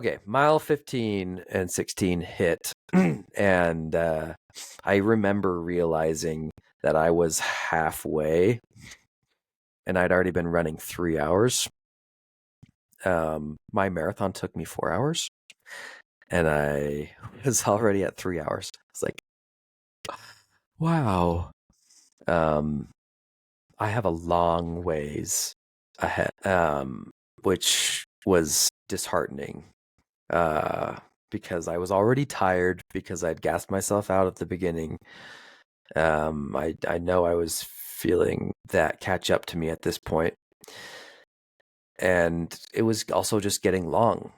Okay, mile 15 and 16 hit, and I remember realizing that I was halfway, and I'd already been running 3 hours. My marathon took me 4 hours, and I was already at 3 hours. It's like, wow. I have a long ways ahead, which was disheartening. Because I was already tired because I'd gassed myself out at the beginning. I know I was feeling that catch up to me at this point, and it was also just getting long.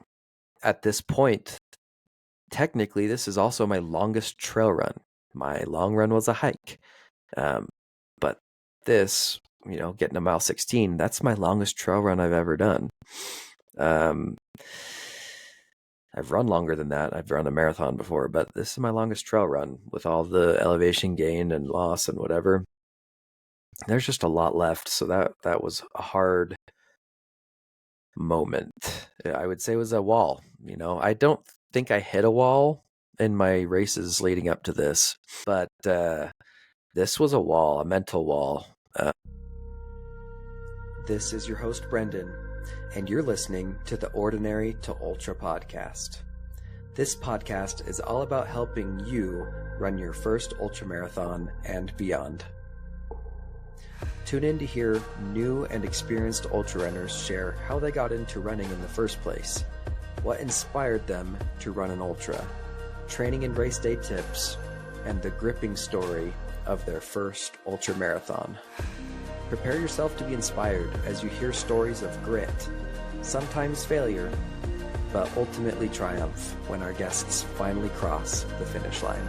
At this point, technically, this is also my longest trail run. My long run was a hike, but this, getting to mile 16, that's my longest trail run I've ever done. I've run longer than that. I've run a marathon before, but this is my longest trail run with all the elevation gain and loss and whatever. There's just a lot left, so that was a hard moment. I would say it was a wall. I don't think I hit a wall in my races leading up to this, but this was a wall, a mental wall. This is your host, Brendon, and you're listening to the Ordinary to Ultra podcast. This podcast is all about helping you run your first ultramarathon and beyond. Tune in to hear new and experienced ultra runners share how they got into running in the first place, what inspired them to run an ultra, training and race day tips, and the gripping story of their first ultramarathon. Prepare yourself to be inspired as you hear stories of grit, sometimes failure, but ultimately triumph when our guests finally cross the finish line.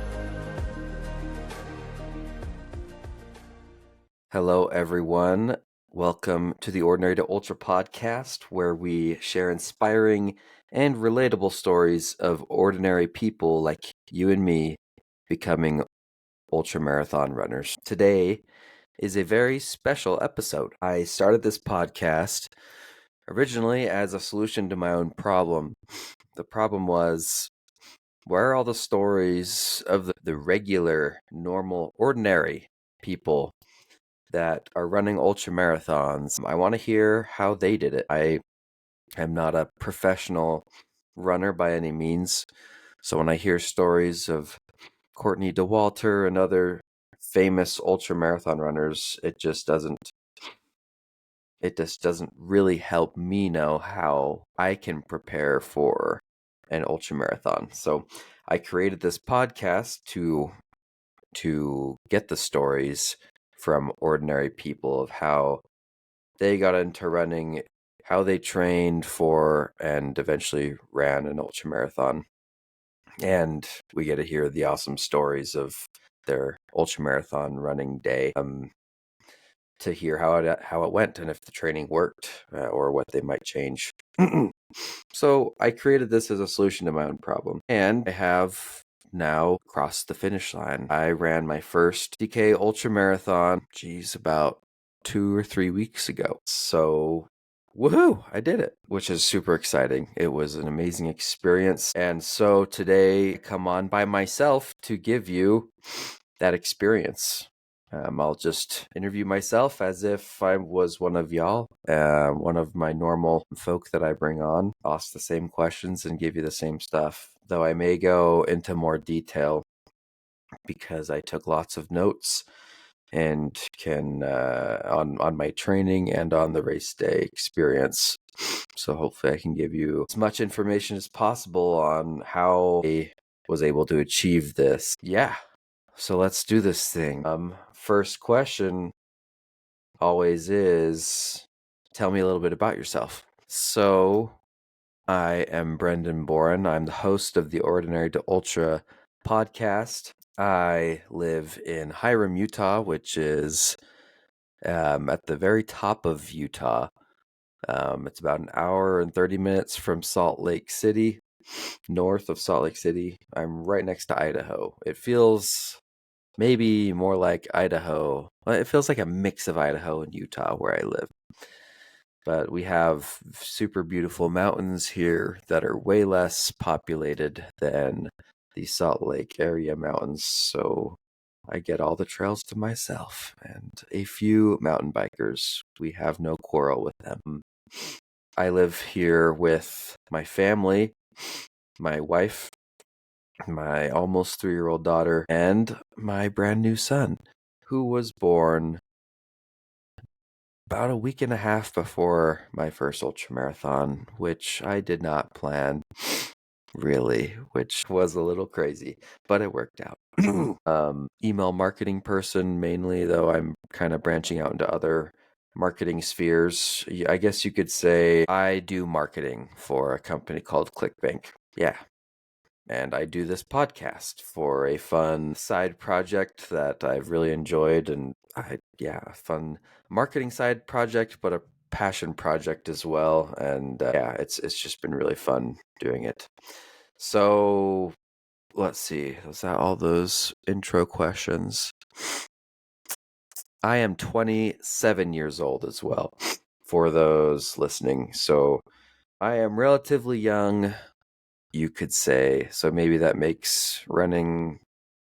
Hello, everyone. Welcome to the Ordinary to Ultra podcast, where we share inspiring and relatable stories of ordinary people like you and me becoming ultramarathon runners. Today is a very special episode. I started this podcast originally as a solution to my own problem. The problem was, where are all the stories of the regular, normal, ordinary people that are running ultramarathons? I want to hear how they did it. I am not a professional runner by any means, so when I hear stories of Courtney Dauwalter and other famous ultramarathon runners, it just doesn't really help me know how I can prepare for an ultramarathon. So I created this podcast to get the stories from ordinary people of how they got into running, how they trained for and eventually ran an ultramarathon. And we get to hear the awesome stories of their ultramarathon running day, to hear how it went and if the training worked, or what they might change. So I created this as a solution to my own problem, and I have now crossed the finish line. I ran my first DK ultramarathon, about 2 or 3 weeks ago. So woohoo, I did it, which is super exciting. It was an amazing experience. And so today I come on by myself to give you that experience. I'll just interview myself as if I was one of y'all, one of my normal folk that I bring on, ask the same questions and give you the same stuff, though I may go into more detail because I took lots of notes and can on my training and on the race day experience. So hopefully I can give you as much information as possible on how I was able to achieve this. Yeah. So let's do this thing. First question always is, tell me a little bit about yourself. So I am Brendon Boren. I'm the host of the Ordinary to Ultra podcast. I live in Hiram, Utah, which is at the very top of Utah. It's about an hour and 30 minutes from Salt Lake City, north of Salt Lake City. I'm right next to Idaho. It feels maybe more like Idaho. Well, it feels like a mix of Idaho and Utah where I live. But we have super beautiful mountains here that are way less populated than the Salt Lake area mountains. So I get all the trails to myself and a few mountain bikers. We have no quarrel with them. I live here with my family, my wife, my almost 3-year-old daughter, and my brand new son, who was born about a week and a half before my first ultramarathon, which I did not plan, really, which was a little crazy, but it worked out. Email marketing person mainly, though I'm kind of branching out into other marketing spheres. I guess you could say I do marketing for a company called ClickBank. Yeah. And I do this podcast for a fun side project that I've really enjoyed. And a fun marketing side project, but a passion project as well. And it's just been really fun doing it. So let's see. Was that all those intro questions? I am 27 years old as well, for those listening. So I am relatively young, you could say. So maybe that makes running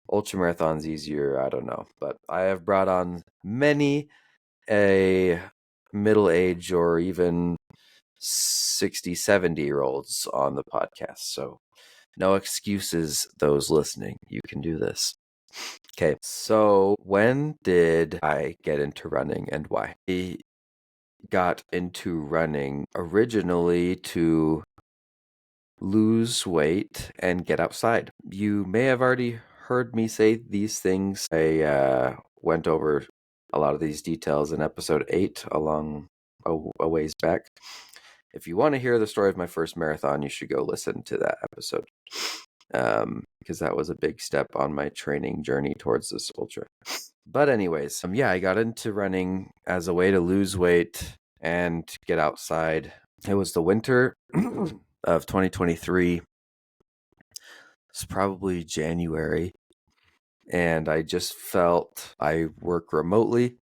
ultramarathons easier. I don't know. But I have brought on many a middle age or even 60, 70-year-olds on the podcast. So no excuses, those listening. You can do this. Okay, so when did I get into running and why? I got into running originally to lose weight and get outside. You may have already heard me say these things. I went over a lot of these details in episode 8 along a ways back. If you want to hear the story of my first marathon, you should go listen to that episode. Because that was a big step on my training journey towards this ultra. But anyways, I got into running as a way to lose weight and get outside. It was the winter of 2023. It's probably January. And I just felt I work remotely,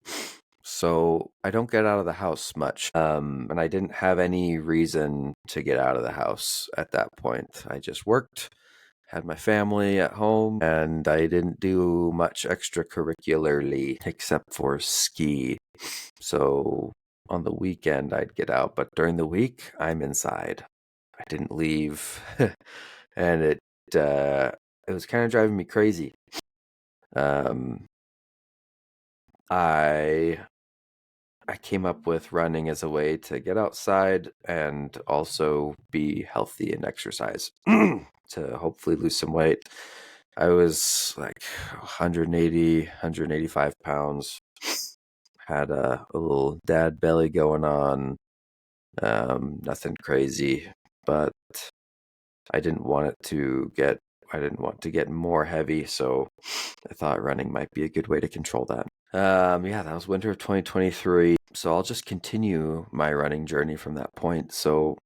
so I don't get out of the house much. And I didn't have any reason to get out of the house at that point. I just worked, had my family at home, and I didn't do much extracurricularly except for ski. So on the weekend, I'd get out, but during the week, I'm inside. I didn't leave, and it was kind of driving me crazy. I came up with running as a way to get outside and also be healthy and exercise to hopefully lose some weight. I was like 180, 185 pounds, had a little dad belly going on, nothing crazy, but I didn't want to get more heavy, so I thought running might be a good way to control that. That was winter of 2023. So I'll just continue my running journey from that point. So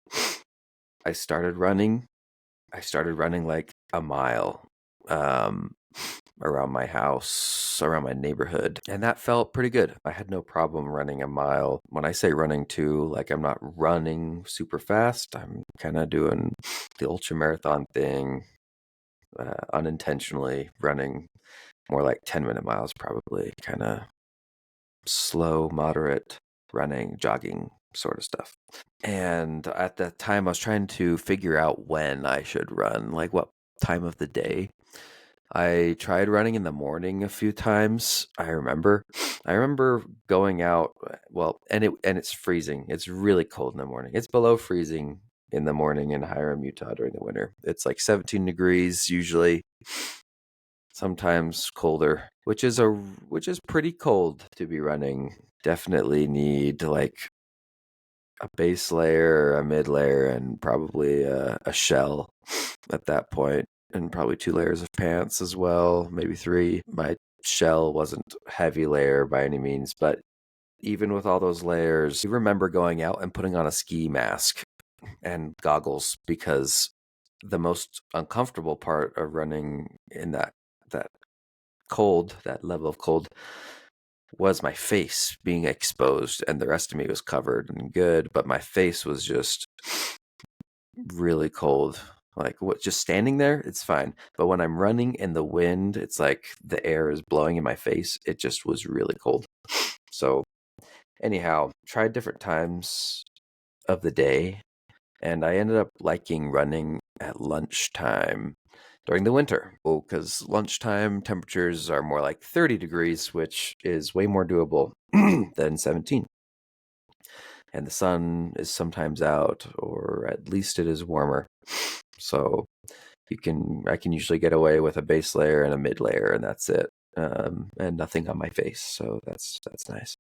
I started running. Like a mile around my house, around my neighborhood. And that felt pretty good. I had no problem running a mile. When I say running too, like I'm not running super fast. I'm kind of doing the ultramarathon thing, unintentionally running more like 10-minute miles, probably kind of slow, moderate running, jogging sort of stuff. And at that time, I was trying to figure out when I should run, like what time of the day. I tried running in the morning a few times. I remember going out, and it's freezing. It's really cold in the morning. It's below freezing in the morning in Hiram, Utah during the winter. It's like 17 degrees usually. Sometimes colder, which is pretty cold to be running. Definitely need like a base layer, a mid layer, and probably a shell at that point, and probably 2 layers of pants as well, maybe 3. My shell wasn't heavy layer by any means, but even with all those layers, I remember going out and putting on a ski mask and goggles, because the most uncomfortable part of running in that cold, that level of cold, was my face being exposed, and the rest of me was covered and good, but my face was just really cold. Like, what, just standing there, it's fine. But when I'm running in the wind, it's like the air is blowing in my face. It just was really cold. So, anyhow, tried different times of the day, and I ended up liking running at lunchtime during the winter. Oh, because lunchtime temperatures are more like 30 degrees, which is way more doable than 17. And the sun is sometimes out, or at least it is warmer. So I can usually get away with a base layer and a mid layer, and that's it, and nothing on my face. So that's nice.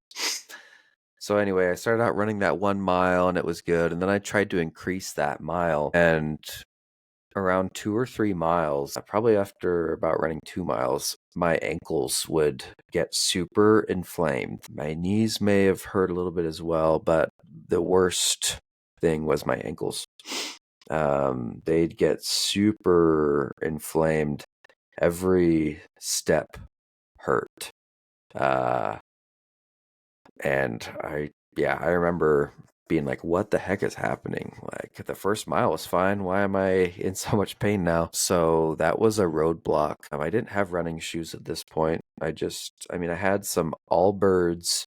So anyway, I started out running that 1 mile, and it was good. And then I tried to increase that mile, and around 2 or 3 miles, probably after about running 2 miles, my ankles would get super inflamed. My knees may have hurt a little bit as well, but the worst thing was my ankles. They'd get super inflamed. Every step hurt. Uh, and I remember being like, what the heck is happening? Like, the first mile was fine. Why am I in so much pain now? So that was a roadblock. I didn't have running shoes at this point. I had some Allbirds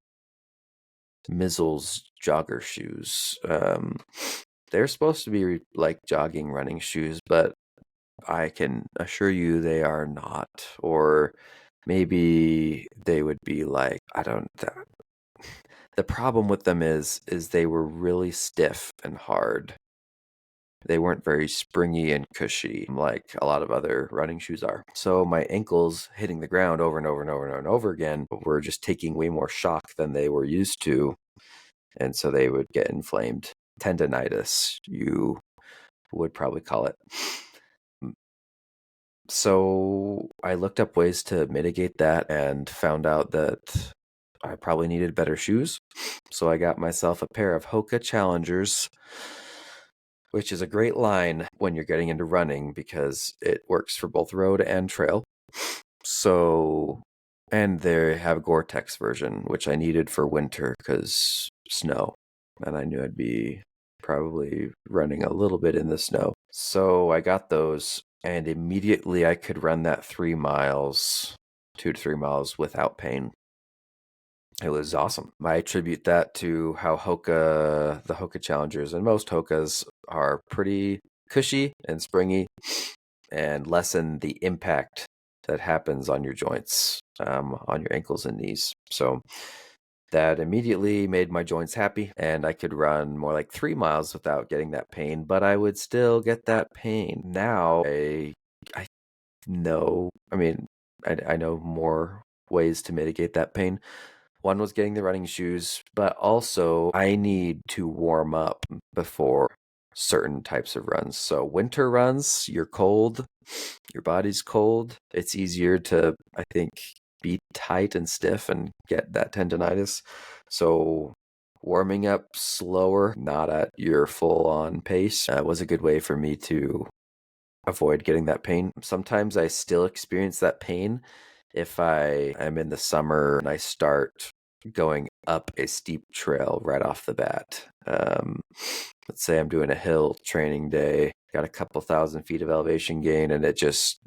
Mizzles jogger shoes. They're supposed to be like jogging running shoes, but I can assure you they are not. Or maybe they would be like, I don't. The problem with them is they were really stiff and hard. They weren't very springy and cushy like a lot of other running shoes are. So my ankles hitting the ground over and over and over and over and over again were just taking way more shock than they were used to. And so they would get inflamed. Tendonitis, you would probably call it. So I looked up ways to mitigate that and found out that I probably needed better shoes. So I got myself a pair of Hoka Challengers, which is a great line when you're getting into running because it works for both road and trail. So, and they have a Gore-Tex version, which I needed for winter because snow. And I knew I'd be probably running a little bit in the snow. So I got those, and immediately I could run that 3 miles, 2 to 3 miles without pain. It was awesome. I attribute that to how the Hoka Challengers, and most Hokas are pretty cushy and springy and lessen the impact that happens on your joints, on your ankles and knees. So that immediately made my joints happy, and I could run more like 3 miles without getting that pain, but I would still get that pain. Now I know, I know more ways to mitigate that pain. One was getting the running shoes, but also I need to warm up before certain types of runs. So winter runs, you're cold, your body's cold. It's easier to, I think, be tight and stiff and get that tendonitis. So warming up slower, not at your full-on pace, was a good way for me to avoid getting that pain. Sometimes I still experience that pain if I am in the summer and I start going up a steep trail right off the bat. Let's say I'm doing a hill training day, got a couple thousand feet of elevation gain, and there's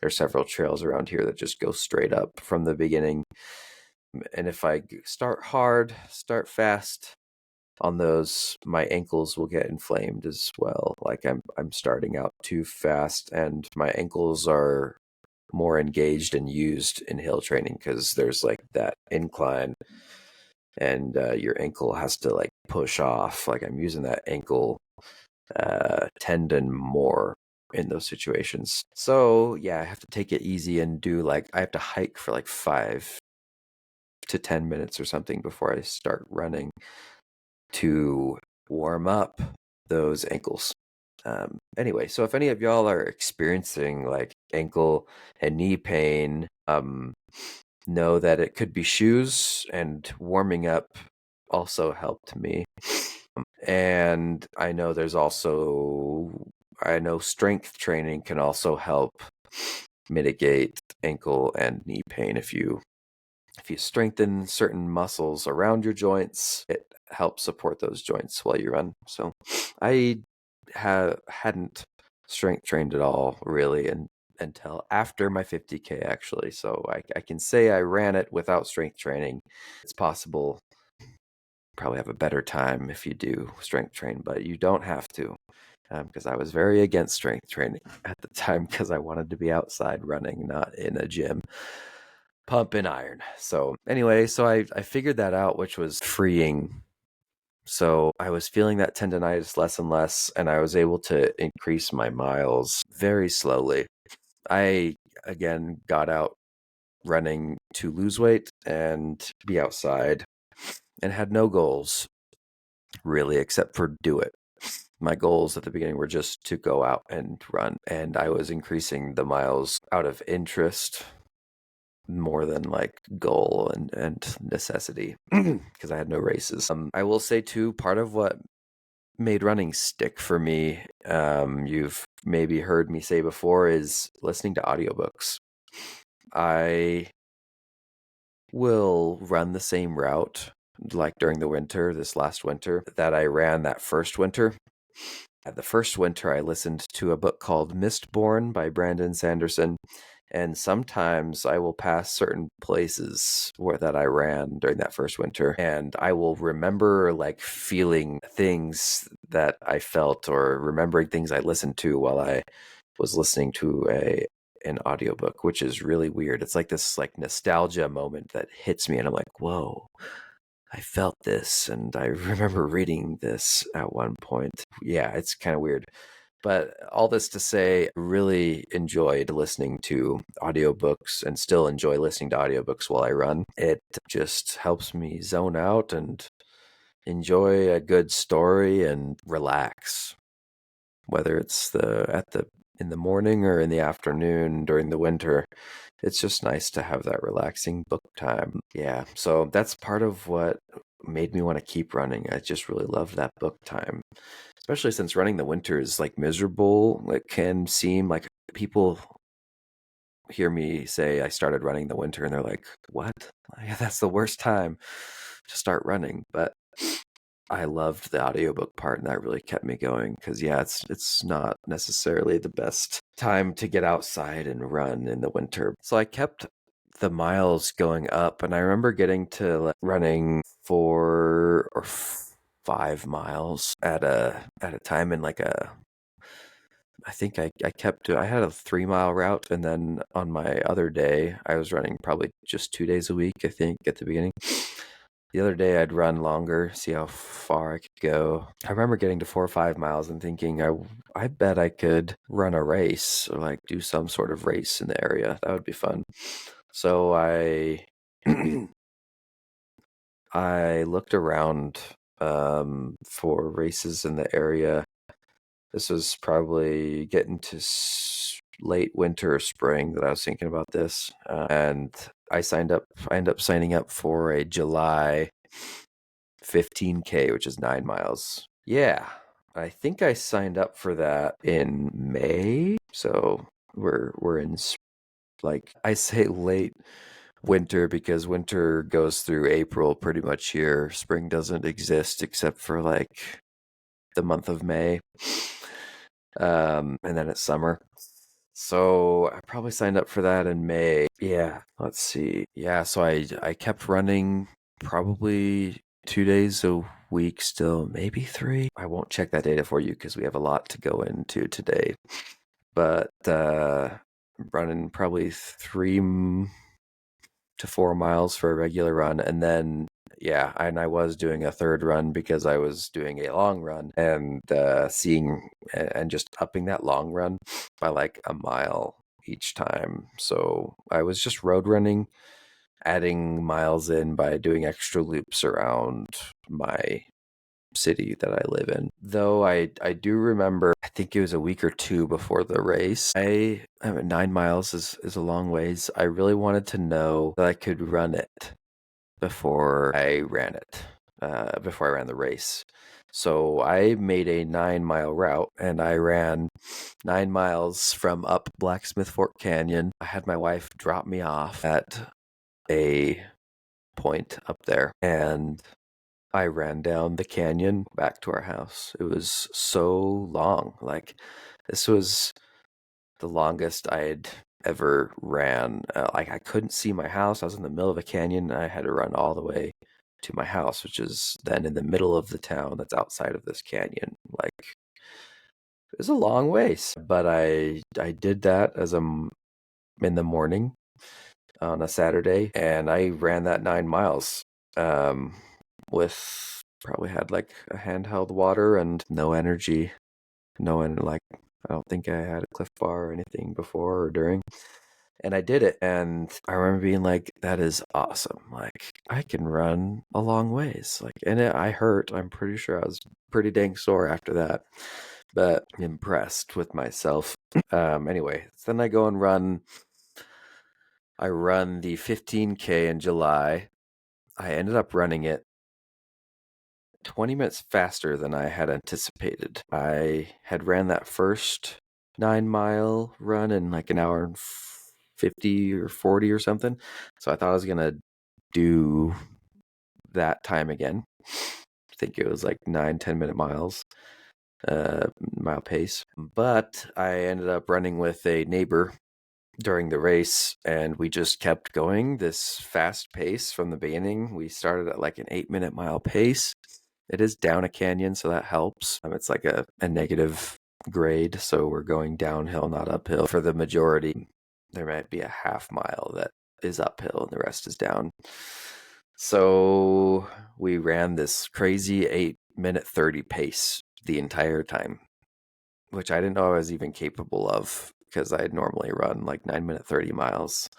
several trails around here that just go straight up from the beginning. And if I start fast on those, my ankles will get inflamed as well. Like I'm starting out too fast, and my ankles are more engaged and used in hill training because there's like that incline, and your ankle has to like push off. Like I'm using that ankle tendon more in those situations. So yeah, I have to take it easy and I have to hike for like 5 to 10 minutes or something before I start running to warm up those ankles. Anyway, so if any of y'all are experiencing like ankle and knee pain, know that it could be shoes, and warming up also helped me. And I know strength training can also help mitigate ankle and knee pain if you if you strengthen certain muscles around your joints, it helps support those joints while you run. So I hadn't strength trained at all really until after my 50K actually. So I can say I ran it without strength training. It's possible. Probably have a better time if you do strength train, but you don't have to. Because I was very against strength training at the time because I wanted to be outside running, not in a gym, pump and iron. So anyway, so I figured that out, which was freeing. So I was feeling that tendonitis less and less, and I was able to increase my miles very slowly. I, again, got out running to lose weight and be outside and had no goals really except for do it. My goals at the beginning were just to go out and run, and I was increasing the miles out of interest more than like goal and necessity because I had no races. I will say too, part of what made running stick for me, you've maybe heard me say before, is listening to audiobooks. I will run the same route like during the winter, this last winter, that I ran that first winter. The first winter, I listened to a book called Mistborn by Brandon Sanderson, and sometimes I will pass certain places that I ran during that first winter, and I will remember like feeling things that I felt or remembering things I listened to while I was listening to an audiobook, which is really weird. It's like this like nostalgia moment that hits me, and I'm like, whoa. I felt this, and I remember reading this at one point. Yeah, it's kind of weird. But all this to say, I really enjoyed listening to audiobooks and still enjoy listening to audiobooks while I run. It just helps me zone out and enjoy a good story and relax. Whether it's in the morning or in the afternoon during the winter, it's just nice to have that relaxing book time. Yeah, so that's part of what made me want to keep running. I just really love that book time, especially since running the winter is like miserable. It can seem like people hear me say I started running the winter and they're like, what? That's the worst time to start running. But I loved the audiobook part, and that really kept me going because yeah, it's not necessarily the best time to get outside and run in the winter. So I kept the miles going up, and I remember getting to like running 4 or 5 miles at a time in like I think I had a 3 mile route, and then on my other day I was running probably just 2 days a week, I think, at the beginning. The other day I'd run longer, see how far I could go. I remember getting to 4 or 5 miles and thinking, I bet I could run a race or like do some sort of race in the area. That would be fun. So I I looked around for races in the area. This was probably getting to late winter or spring that I was thinking about this, and I signed up. I ended up signing up for a July 15K, which is 9 miles. Yeah, I think I signed up for that in May. So we're in like I say late winter because winter goes through April pretty much here. Spring doesn't exist except for like the month of May. And then it's summer. So I probably signed up for that in May. Yeah, let's see. Yeah, so I kept running probably 2 days a week still, maybe 3. I won't check that data for you because we have a lot to go into today. But running probably 3 to 4 miles for a regular run, and then yeah, and I was doing a third run because I was doing a long run and seeing and just upping that long run by like a mile each time. So I was just road running, adding miles in by doing extra loops around my city that I live in. Though I do remember, I think it was a week or two before the race. I mean, 9 miles is a long ways. I really wanted to know that I could run it before I ran it, before I ran the race. So I made a 9 mile route and I ran 9 miles from up Blacksmith Fork Canyon. I had my wife drop me off at a point up there, and I ran down the canyon back to our house. It was so long. Like, this was the longest I had ever ran. Like, I couldn't see my house. I was in the middle of a canyon. And I had to run all the way to my house, which is then in the middle of the town that's outside of this canyon. Like, it was a long ways, but I did that as I'm in the morning on a Saturday, and I ran that 9 miles um, with probably had like a handheld water and no energy. Like, I don't think I had a Cliff Bar or anything before or during. And I did it, and I remember being like, that is awesome. Like, I can run a long ways. Like, and I hurt. I'm pretty sure I was pretty dang sore after that, but impressed with myself. Anyway, so then I go and I run the 15K in July. I ended up running it 20 minutes faster than I had anticipated. I had ran that first 9 mile run in like an hour and 50 or 40 or something. So I thought I was going to do that time again. I think it was like 9-10 minute miles, mile pace. But I ended up running with a neighbor during the race, and we just kept going this fast pace from the beginning. We started at like an 8-minute mile pace. It is down a canyon, so that helps. It's like a negative grade, so we're going downhill, not uphill. For the majority, there might be a half mile that is uphill and the rest is down. So we ran this crazy 8-minute 30 pace the entire time, which I didn't know I was even capable of, because I normally run like 9-minute 30 miles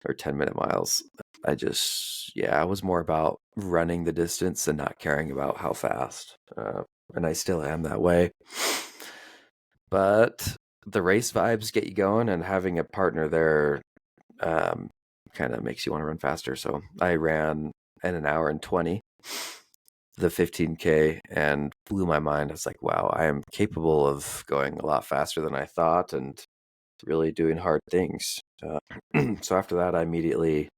or 10-minute miles. I was more about running the distance and not caring about how fast. And I still am that way. But the race vibes get you going, and having a partner there kind of makes you want to run faster. So I ran in an hour and 20 the 15K and blew my mind. I was like, wow, I am capable of going a lot faster than I thought and really doing hard things. So after that, I immediately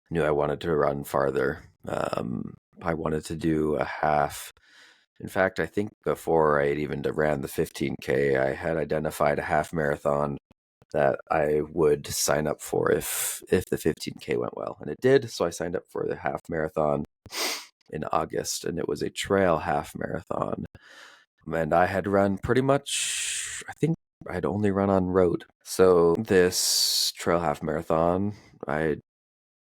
knew I wanted to run farther. I wanted to do a half. In fact, I think before I had even ran the 15K, I had identified a half marathon that I would sign up for if the 15K went well, and it did. So I signed up for the half marathon in August, and it was a trail half marathon. And I had run pretty much, I think I'd only run on road. So this trail half marathon, I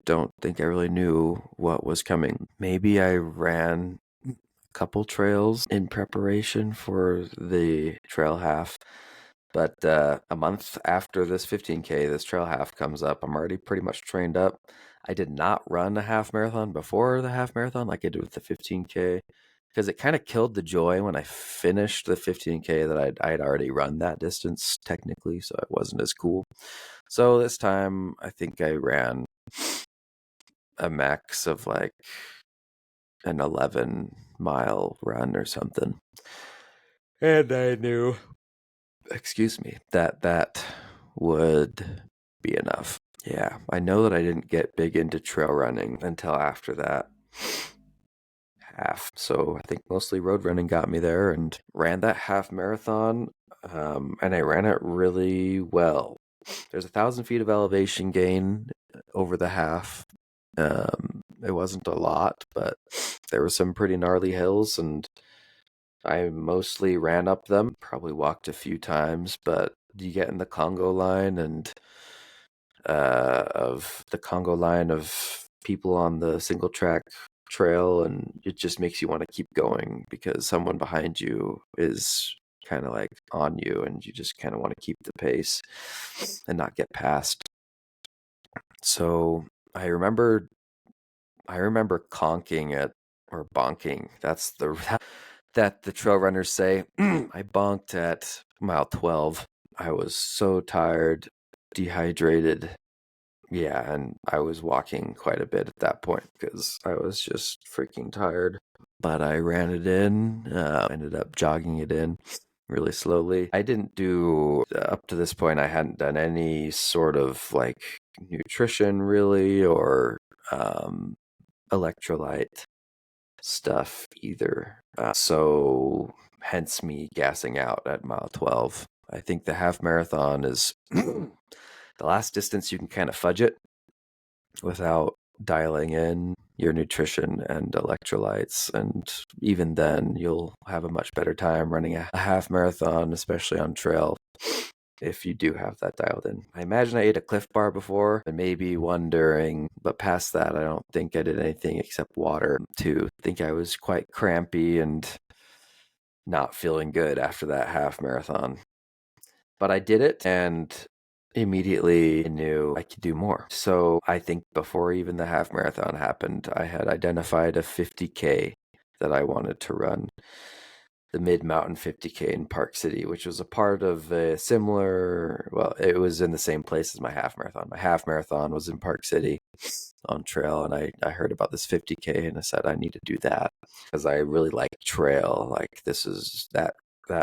don't think I really knew what was coming. Maybe I ran a couple trails in preparation for the trail half. But a month after this 15K, this trail half comes up. I'm already pretty much trained up. I did not run a half marathon before the half marathon like I did with the 15K, because it kind of killed the joy when I finished the 15K that I'd already run that distance technically, so it wasn't as cool. So this time, I think I ran a max of like an 11-mile run or something. And I knew, excuse me, that would be enough. Yeah, I know that I didn't get big into trail running until after that half. So I think mostly road running got me there, and ran that half marathon. And I ran it really well. There's 1,000 feet of elevation gain over the half. It wasn't a lot, but there were some pretty gnarly hills, and I mostly ran up them, probably walked a few times, but you get in the Congo line of people on the single track trail, and it just makes you want to keep going because someone behind you is kind of like on you, and you just kind of want to keep the pace and not get past. So I remember conking it, or bonking. That's that the trail runners say. I bonked at mile 12. I was so tired, dehydrated. Yeah, and I was walking quite a bit at that point because I was just freaking tired. But I ran it in, ended up jogging it in really slowly. I didn't do, up to this point, I hadn't done any sort of like nutrition really, or electrolyte stuff either. So hence me gassing out at mile 12. I think the half marathon is the last distance you can kind of fudge it without dialing in your nutrition and electrolytes. And even then, you'll have a much better time running a half marathon, especially on trail, if you do have that dialed in. I imagine I ate a Cliff Bar before, and maybe wondering, but past that, I don't think I did anything except water. To think I was quite crampy and not feeling good after that half marathon. But I did it, and immediately knew I could do more. So I think before even the half marathon happened, I had identified a 50K that I wanted to run. The Mid-Mountain 50K in Park City, which was a part of a similar, well, it was in the same place as my half marathon. My half marathon was in Park City on trail, and I heard about this 50K, and I said I need to do that because I really like trail. Like, this is that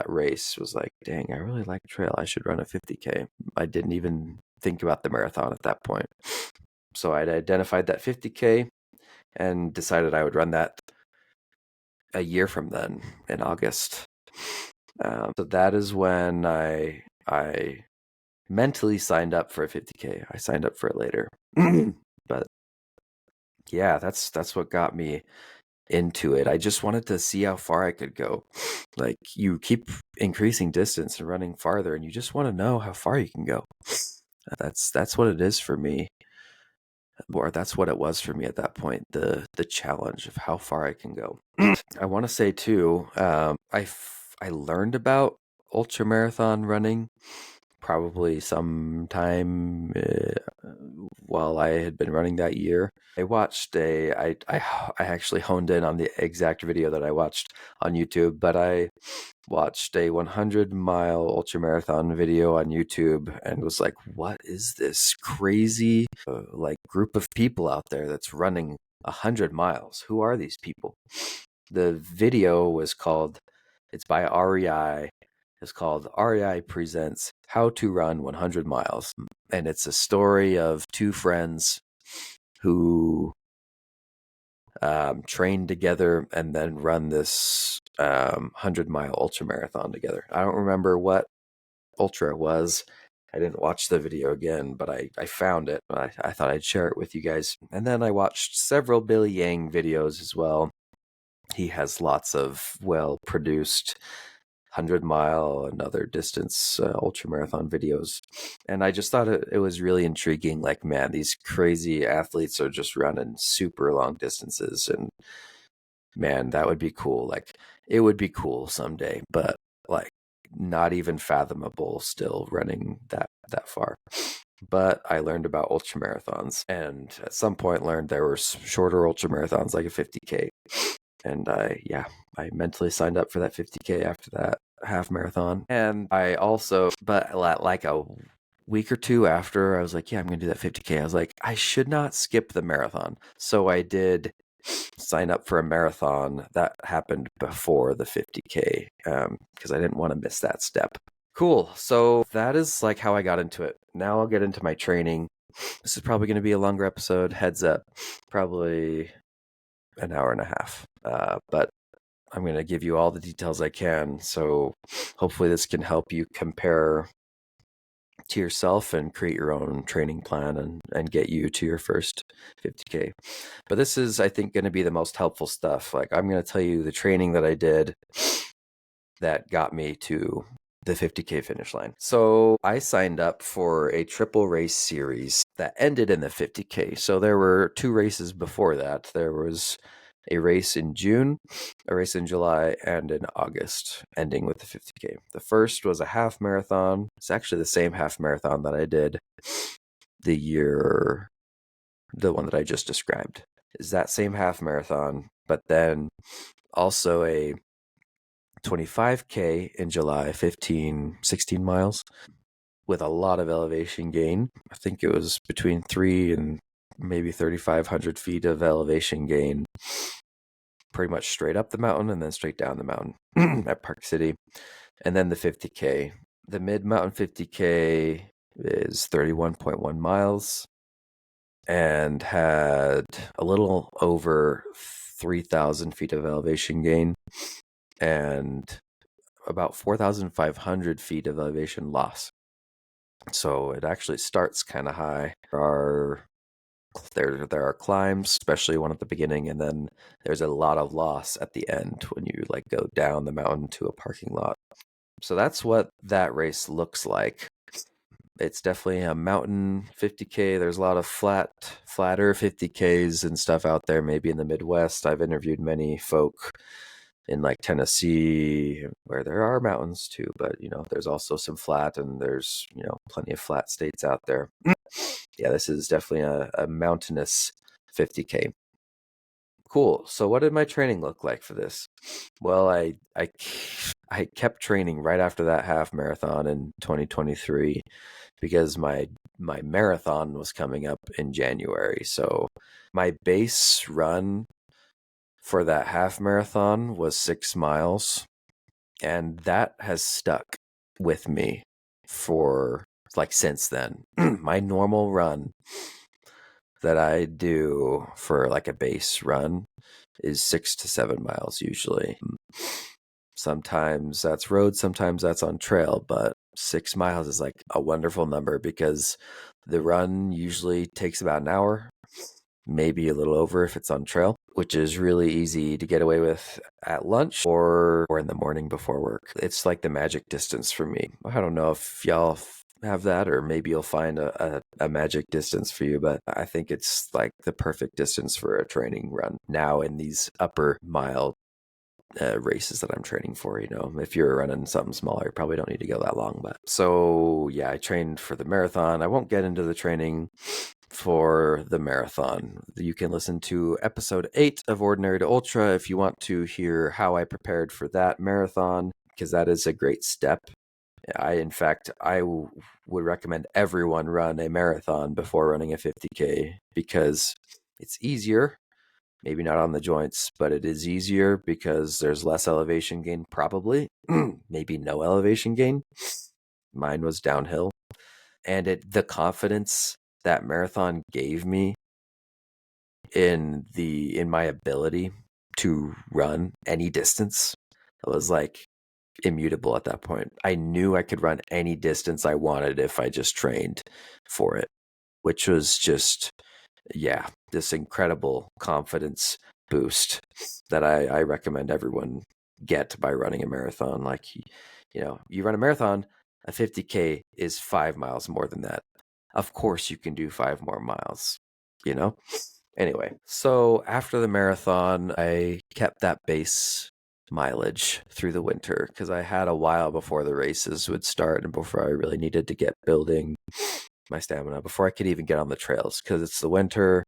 race was like, dang, I really like trail. I should run a 50K. I didn't even think about the marathon at that point. So I'd identified that 50K and decided I would run that a year from then in August. So that is when I mentally signed up for a 50K. I signed up for it later. But yeah, that's what got me into it. I just wanted to see how far I could go. Like, you keep increasing distance and running farther, and you just want to know how far you can go. That's what it is for me. Or that's what it was for me at that point, the challenge of how far I can go. I want to say too, I learned about ultramarathon running probably sometime while I had been running that year. I watched I actually honed in on the exact video that I watched on YouTube, but I watched a 100-mile ultramarathon video on YouTube and was like, what is this crazy like group of people out there that's running 100 miles? Who are these people? The video was called, it's by REI. It's called REI Presents How to Run 100 Miles. And it's a story of two friends who train together and then run this 100-mile ultramarathon together. I don't remember what ultra it was. I didn't watch the video again, but I found it. I thought I'd share it with you guys. And then I watched several Billy Yang videos as well. He has lots of well-produced 100-mile and other distance ultramarathon videos. And I just thought it was really intriguing. Like, man, these crazy athletes are just running super long distances. And man, that would be cool. Like, it would be cool someday, but like not even fathomable still running that far. But I learned about ultramarathons, and at some point learned there were shorter ultramarathons like a 50K. And I mentally signed up for that 50K after that half marathon. And I also, but like a week or two after, I was like, yeah, I'm going to do that 50K. I was like, I should not skip the marathon. So I did sign up for a marathon that happened before the 50K because I didn't want to miss that step. Cool. So that is like how I got into it. Now I'll get into my training. This is probably going to be a longer episode. Heads up, probably an hour and a half. But I'm going to give you all the details I can. So hopefully this can help you compare to yourself and create your own training plan and get you to your first 50K. But this is, I think, going to be the most helpful stuff. Like, I'm going to tell you the training that I did that got me to the 50K finish line. So I signed up for a triple race series that ended in the 50K. So there were two races before that. There was a race in June, a race in July, and in August, ending with the 50K. The first was a half marathon. It's actually the same half marathon that I did the one that I just described. Is that same half marathon, but then also a 25K in July, 16 miles, with a lot of elevation gain. I think it was between 3 and maybe 3,500 feet of elevation gain, pretty much straight up the mountain and then straight down the mountain at Park City. And then the 50K. The Mid-Mountain 50K is 31.1 miles. and had a little over 3,000 feet of elevation gain and about 4,500 feet of elevation loss. So it actually starts kind of high. There are climbs, especially one at the beginning, and then there's a lot of loss at the end when you like go down the mountain to a parking lot. So that's what that race looks like. It's definitely a mountain 50K. There's a lot of flatter 50Ks and stuff out there, maybe in the Midwest. I've interviewed many folk in like Tennessee where there are mountains too, but there's also some flat, and there's plenty of flat states out there. Yeah, this is definitely a mountainous 50K. Cool. So what did my training look like for this? Well, I kept training right after that half marathon in 2023 because my marathon was coming up in January. So my base run for that half marathon was 6 miles, and that has stuck with me for like since then. My normal run that I do for like a base run is 6 to 7 miles usually. Sometimes that's road, sometimes that's on trail, but 6 miles is like a wonderful number because the run usually takes about an hour, maybe a little over if it's on trail, which is really easy to get away with at lunch or in the morning before work. It's like the magic distance for me. I don't know if y'all have that, or maybe you'll find a magic distance for you, but I think it's like the perfect distance for a training run now in these upper mile races that I'm training for. If you're running something smaller, you probably don't need to go that long. But so yeah, I trained for the marathon. I won't get into the training for the marathon. You can listen to episode 8 of Ordinary to Ultra if you want to hear how I prepared for that marathon, because that is a great step. In fact, I would recommend everyone run a marathon before running a 50K because it's easier. Maybe not on the joints, but it is easier because there's less elevation gain, probably. Maybe no elevation gain. Mine was downhill. And the confidence that marathon gave me in my ability to run any distance, it was like immutable at that point. I knew I could run any distance I wanted if I just trained for it, which was just, this incredible confidence boost that I recommend everyone get by running a marathon. Like, you run a marathon, a 50K is 5 miles more than that. Of course you can do 5 more miles, Anyway, so after the marathon, I kept that base mileage through the winter because I had a while before the races would start and before I really needed to get building my stamina before I could even get on the trails because it's the winter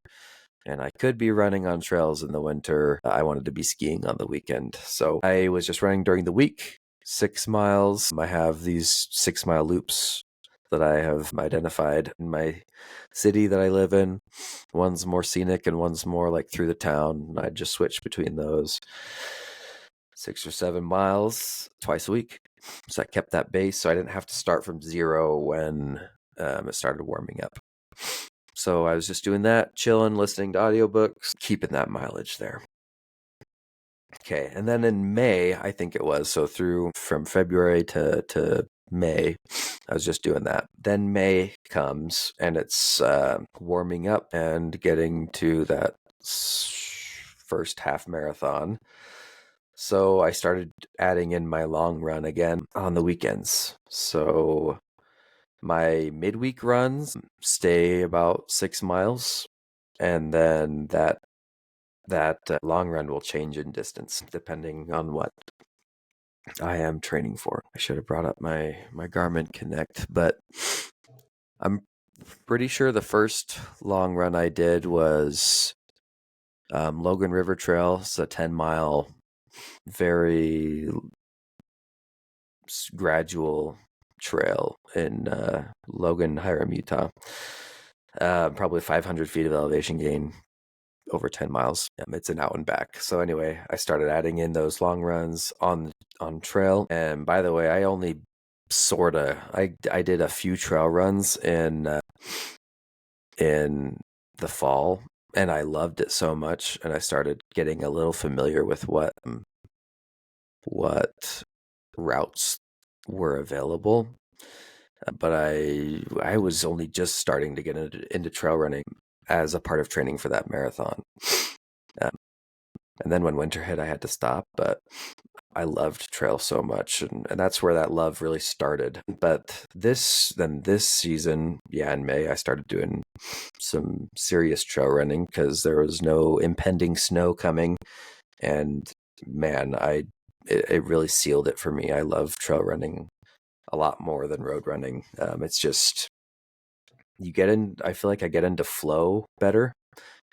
and I could be running on trails in the winter. I wanted to be skiing on the weekend. So I was just running during the week, 6 miles. I have these 6-mile loops that I have identified in my city that I live in. One's more scenic and one's more like through the town. And I just switch between those 6 or 7 miles twice a week. So I kept that base so I didn't have to start from zero when it started warming up. So I was just doing that, chilling, listening to audiobooks, keeping that mileage there. Okay, and then in May, I think it was, so from February to May, I was just doing that. Then May comes, and it's warming up and getting to that first half marathon. So I started adding in my long run again on the weekends. So my midweek runs stay about 6 miles, and then that long run will change in distance depending on what I am training for. I should have brought up my Garmin Connect, but I'm pretty sure the first long run I did was Logan River Trail. It's a 10-mile, very gradual trail in Logan, Hiram, Utah. Probably 500 feet of elevation gain over 10 miles. It's an out and back. So anyway, I started adding in those long runs on trail. And by the way, I only I did a few trail runs in the fall, and I loved it so much, and I started getting a little familiar with what routes were available. But I was only just starting to get into trail running as a part of training for that marathon. And then when winter hit, I had to stop, but I loved trail so much, and that's where that love really started. But this season, in May, I started doing some serious trail running because there was no impending snow coming, and man, it really sealed it for me. I love trail running a lot more than road running. It's just I feel like I get into flow better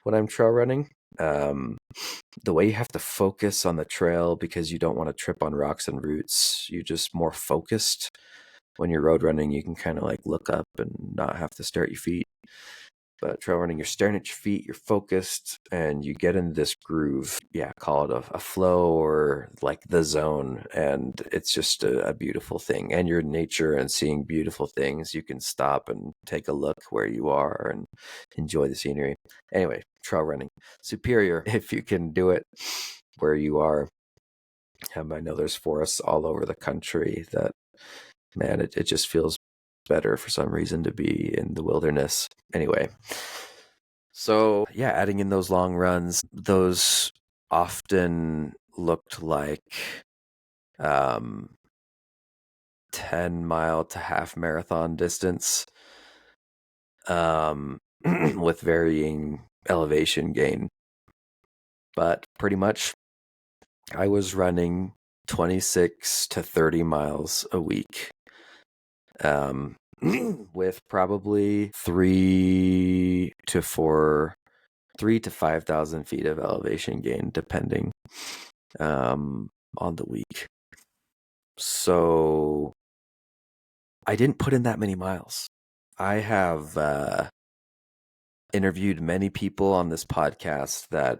when I'm trail running. The way you have to focus on the trail because you don't want to trip on rocks and roots, you're just more focused. When you're road running, you can kind of like look up and not have to stare at your feet. But trail running, you're staring at your feet, you're focused, and you get into this groove. Yeah, call it a flow or like the zone. And it's just a beautiful thing. And you're in nature and seeing beautiful things. You can stop and take a look where you are and enjoy the scenery. Anyway, trail running, superior if you can do it where you are. I know there's forests all over the country that, man, it just feels better for some reason to be in the wilderness. Anyway, so yeah, adding in those long runs, those often looked like 10-mile to half marathon distance, with varying elevation gain. But pretty much I was running 26 to 30 miles a week. With probably 3 to 5,000 feet of elevation gain, depending on the week. So I didn't put in that many miles. I have interviewed many people on this podcast that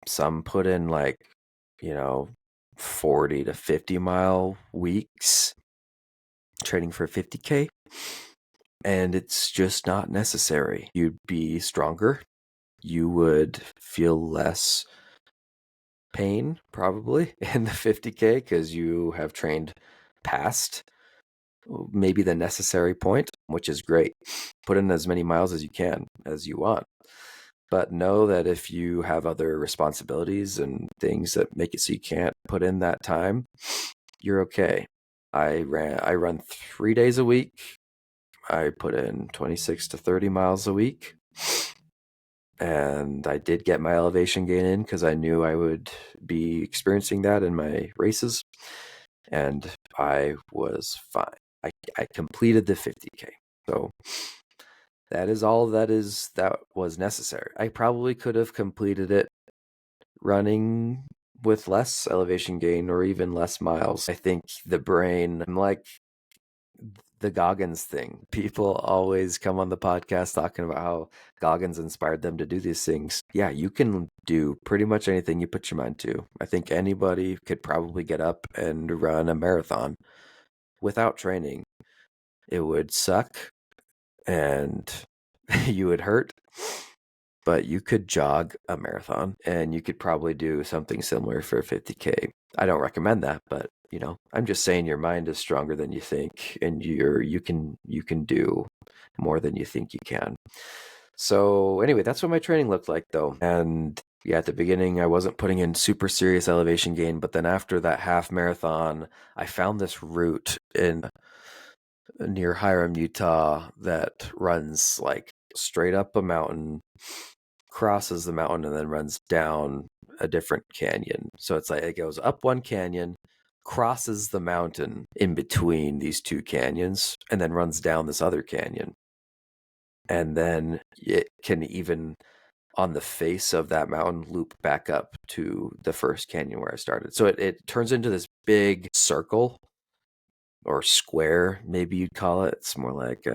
some put in 40 to 50 mile weeks training for 50K, and it's just not necessary. You'd be stronger. You would feel less pain probably in the 50K because you have trained past maybe the necessary point, which is great. Put in as many miles as you want. But know that if you have other responsibilities and things that make it so you can't put in that time, you're okay. I run 3 days a week. I put in 26 to 30 miles a week. And I did get my elevation gain in because I knew I would be experiencing that in my races. And I was fine. I completed the 50K. So that is all that was necessary. I probably could have completed it running with less elevation gain or even less miles. I think the brain, like the Goggins thing. People always come on the podcast talking about how Goggins inspired them to do these things. Yeah, you can do pretty much anything you put your mind to. I think anybody could probably get up and run a marathon without training. It would suck and you would hurt, but you could jog a marathon and you could probably do something similar for 50K. I don't recommend that, but I'm just saying your mind is stronger than you think, and you can do more than you think you can. So anyway, that's what my training looked like though. And yeah, at the beginning I wasn't putting in super serious elevation gain, but then after that half marathon, I found this route near Hiram, Utah that runs like straight up a mountain, crosses the mountain, and then runs down a different canyon. So it's like it goes up one canyon, crosses the mountain in between these two canyons, and then runs down this other canyon. And then it can even, on the face of that mountain, loop back up to the first canyon where I started. So it turns into this big circle or square, maybe you'd call it. It's more like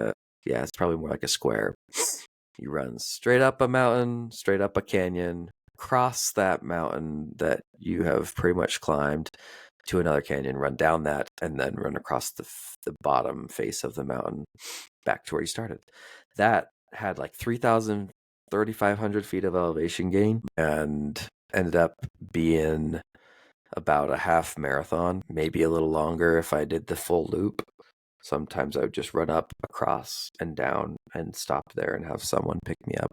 it's probably more like a square. You run straight up a mountain, straight up a canyon, cross that mountain that you have pretty much climbed to another canyon, run down that, and then run across the bottom face of the mountain back to where you started. That had like 3,000, 3,500 feet of elevation gain, and ended up being about a half marathon, maybe a little longer if I did the full loop. Sometimes I would just run up, across, and down and stop there and have someone pick me up.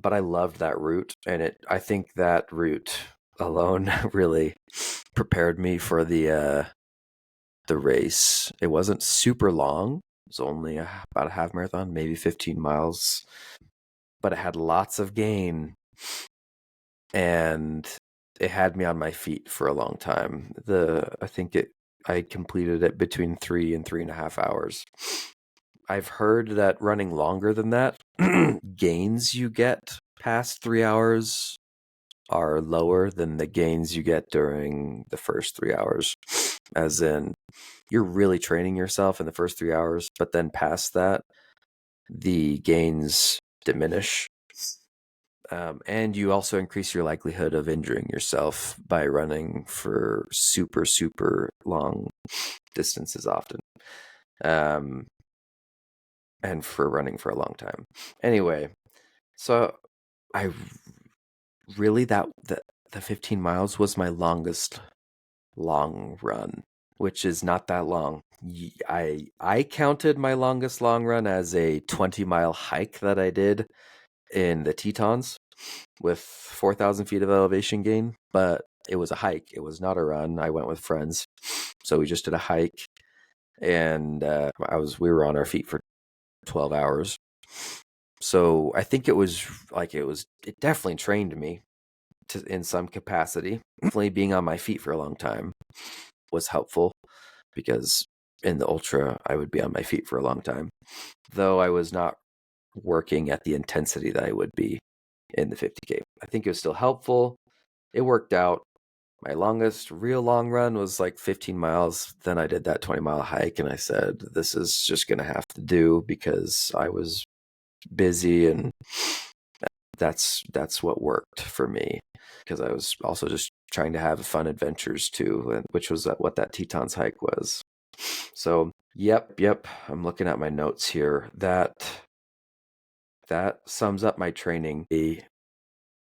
But I loved that route, and I think that route alone really prepared me for the race. It wasn't super long. It was only about a half marathon, maybe 15 miles, but it had lots of gain, and it had me on my feet for a long time. I completed it between 3 and 3.5 hours. I've heard that running longer than that, gains you get past 3 hours are lower than the gains you get during the first 3 hours. As in, you're really training yourself in the first 3 hours, but then past that, the gains diminish. And you also increase your likelihood of injuring yourself by running for super, super long distances often. And for running for a long time. Anyway, so I really, the 15 miles was my longest long run, which is not that long. I counted my longest long run as a 20-mile hike that I did in the Tetons with 4,000 feet of elevation gain, but it was a hike. It was not a run. I went with friends, so we just did a hike, and we were on our feet for 12 hours. So I think it definitely trained me in some capacity. Definitely being on my feet for a long time was helpful, because in the ultra, I would be on my feet for a long time, though I was not working at the intensity that I would be in the 50K. I think it was still helpful. It worked out. My longest real long run was like 15 miles. Then I did that 20-mile hike, and I said, this is just going to have to do, because I was busy, and that's what worked for me, because I was also just trying to have fun adventures too, which was what that Tetons hike was. So, yep. I'm looking at my notes here. That sums up my training. I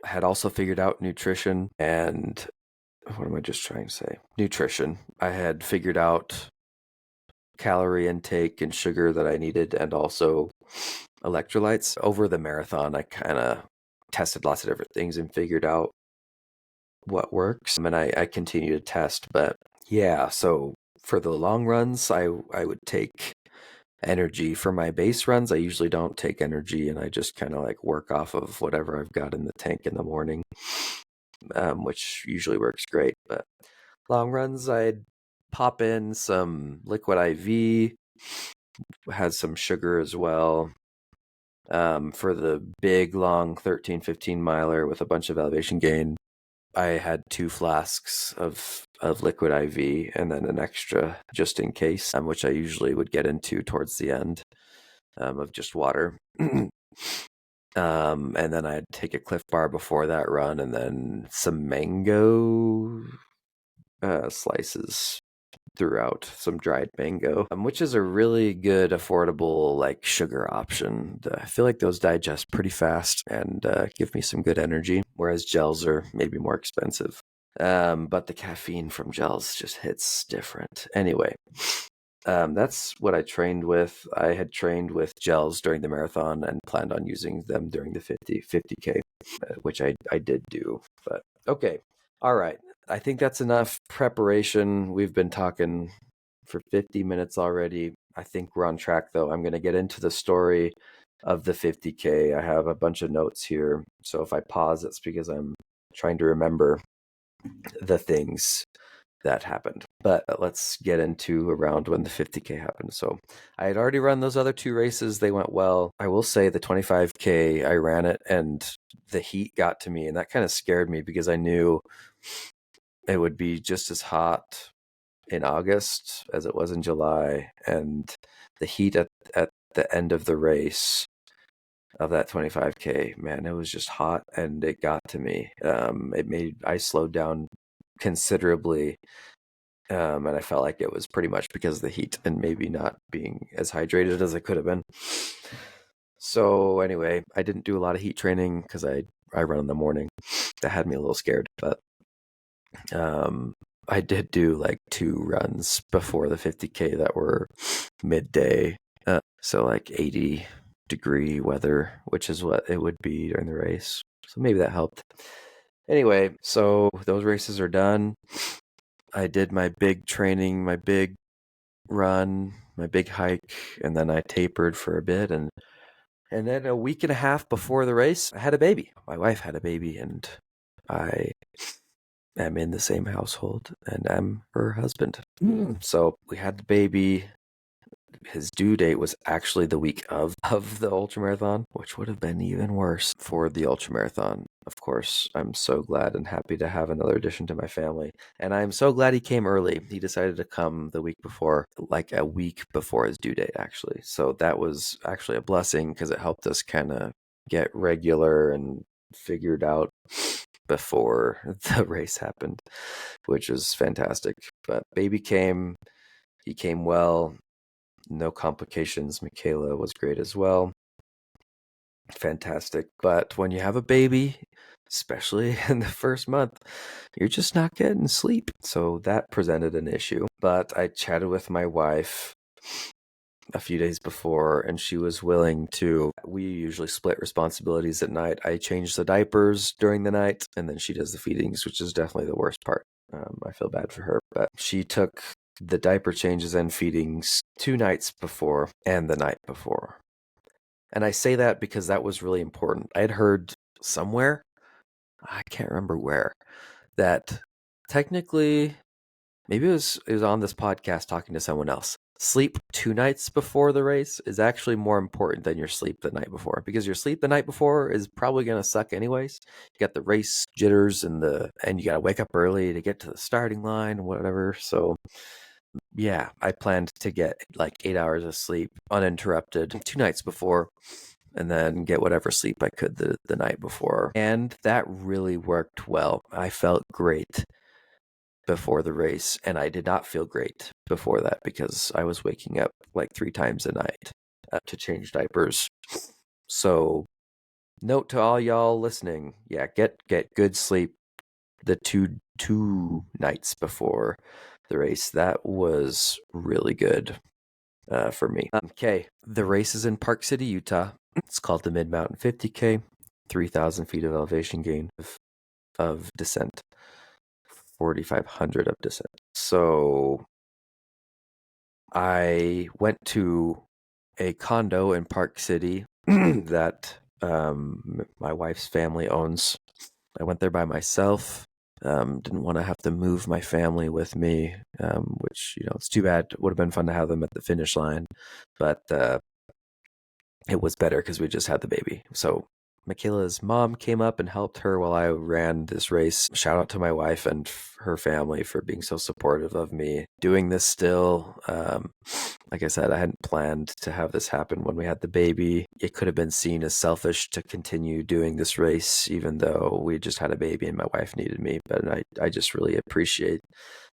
had also figured out nutrition, and what am I just trying to say? Nutrition. I had figured out calorie intake and sugar that I needed, and also electrolytes. Over the marathon, I kind of tested lots of different things and figured out what works. And I continue to test, but yeah, so for the long runs, I would take energy. For my base runs, I usually don't take energy, and I just kind of like work off of whatever I've got in the tank in the morning, which usually works great. But long runs, I'd pop in some liquid IV, has some sugar as well. For the big, long 13, 15 miler with a bunch of elevation gain, I had 2 flasks of liquid IV, and then an extra just in case, which I usually would get into towards the end, of just water. And then I'd take a Cliff Bar before that run, and then some mango slices throughout, some dried mango, which is a really good, affordable, like, sugar option. I feel like those digest pretty fast and give me some good energy, whereas gels are maybe more expensive. But the caffeine from gels just hits different. Anyway, that's what I trained with. I had trained with gels during the marathon and planned on using them during the 50K, which I did do. But okay, all right. I think that's enough preparation. We've been talking for 50 minutes already. I think we're on track, though. I'm going to get into the story of the 50K. I have a bunch of notes here, so if I pause, it's because I'm trying to remember the things that happened. But let's get into around when the 50K happened. So I had already run those other 2 races. They went well. I will say the 25K, I ran it, and the heat got to me, and that kind of scared me, because I knew it would be just as hot in August as it was in July, and the heat at the end of the race of that 25K, man, it was just hot, and it got to me. I slowed down considerably, and I felt like it was pretty much because of the heat and maybe not being as hydrated as I could have been. So anyway, I didn't do a lot of heat training because I run in the morning. That had me a little scared, but I did do like 2 runs before the 50K that were midday. So like 80-degree weather, which is what it would be during the race. So maybe that helped. Anyway, so those races are done. I did my big training, my big run, my big hike, and then I tapered for a bit, and then a week and a half before the race, I had a baby. My wife had a baby, and I am in the same household, and I'm her husband. So we had the baby. His due date was actually the week of the ultramarathon, which would have been even worse for the ultramarathon. Of course, I'm so glad and happy to have another addition to my family. And I'm so glad he came early. He decided to come the week before, like a week before his due date, actually. So that was actually a blessing because it helped us kind of get regular and figured out before the race happened, which was fantastic. But baby came, he came well. No complications. Michaela was great as well. Fantastic. But when you have a baby, especially in the first month, you're just not getting sleep. So that presented an issue. But I chatted with my wife a few days before, and she was willing to. We usually split responsibilities at night. I change the diapers during the night, and then she does the feedings, which is definitely the worst part. I feel bad for her, but she took the diaper changes and feedings 2 nights before and the night before. And I say that because that was really important. I had heard somewhere, I can't remember where, that technically, maybe it was on this podcast talking to someone else. Sleep 2 nights before the race is actually more important than your sleep the night before, because your sleep the night before is probably going to suck anyways. You got the race jitters and you got to wake up early to get to the starting line and whatever. So yeah, I planned to get like 8 hours of sleep uninterrupted 2 nights before, and then get whatever sleep I could the night before. And that really worked well. I felt great before the race, and I did not feel great before that because I was waking up like 3 times a night to change diapers. So note to all y'all listening, yeah, get good sleep the two nights before the race. That was really good for me. Okay, the race is in Park City, Utah. It's called the Mid Mountain 50K, 3,000 feet of elevation gain of descent, 4,500 of descent. So I went to a condo in Park City that my wife's family owns. I went there by myself. Didn't want to have to move my family with me, which, it's too bad. It would have been fun to have them at the finish line, but it was better because we just had the baby. So Michaela's mom came up and helped her while I ran this race. Shout out to my wife and her family for being so supportive of me doing this still. Like I said, I hadn't planned to have this happen when we had the baby. It could have been seen as selfish to continue doing this race, even though we just had a baby and my wife needed me. But I just really appreciate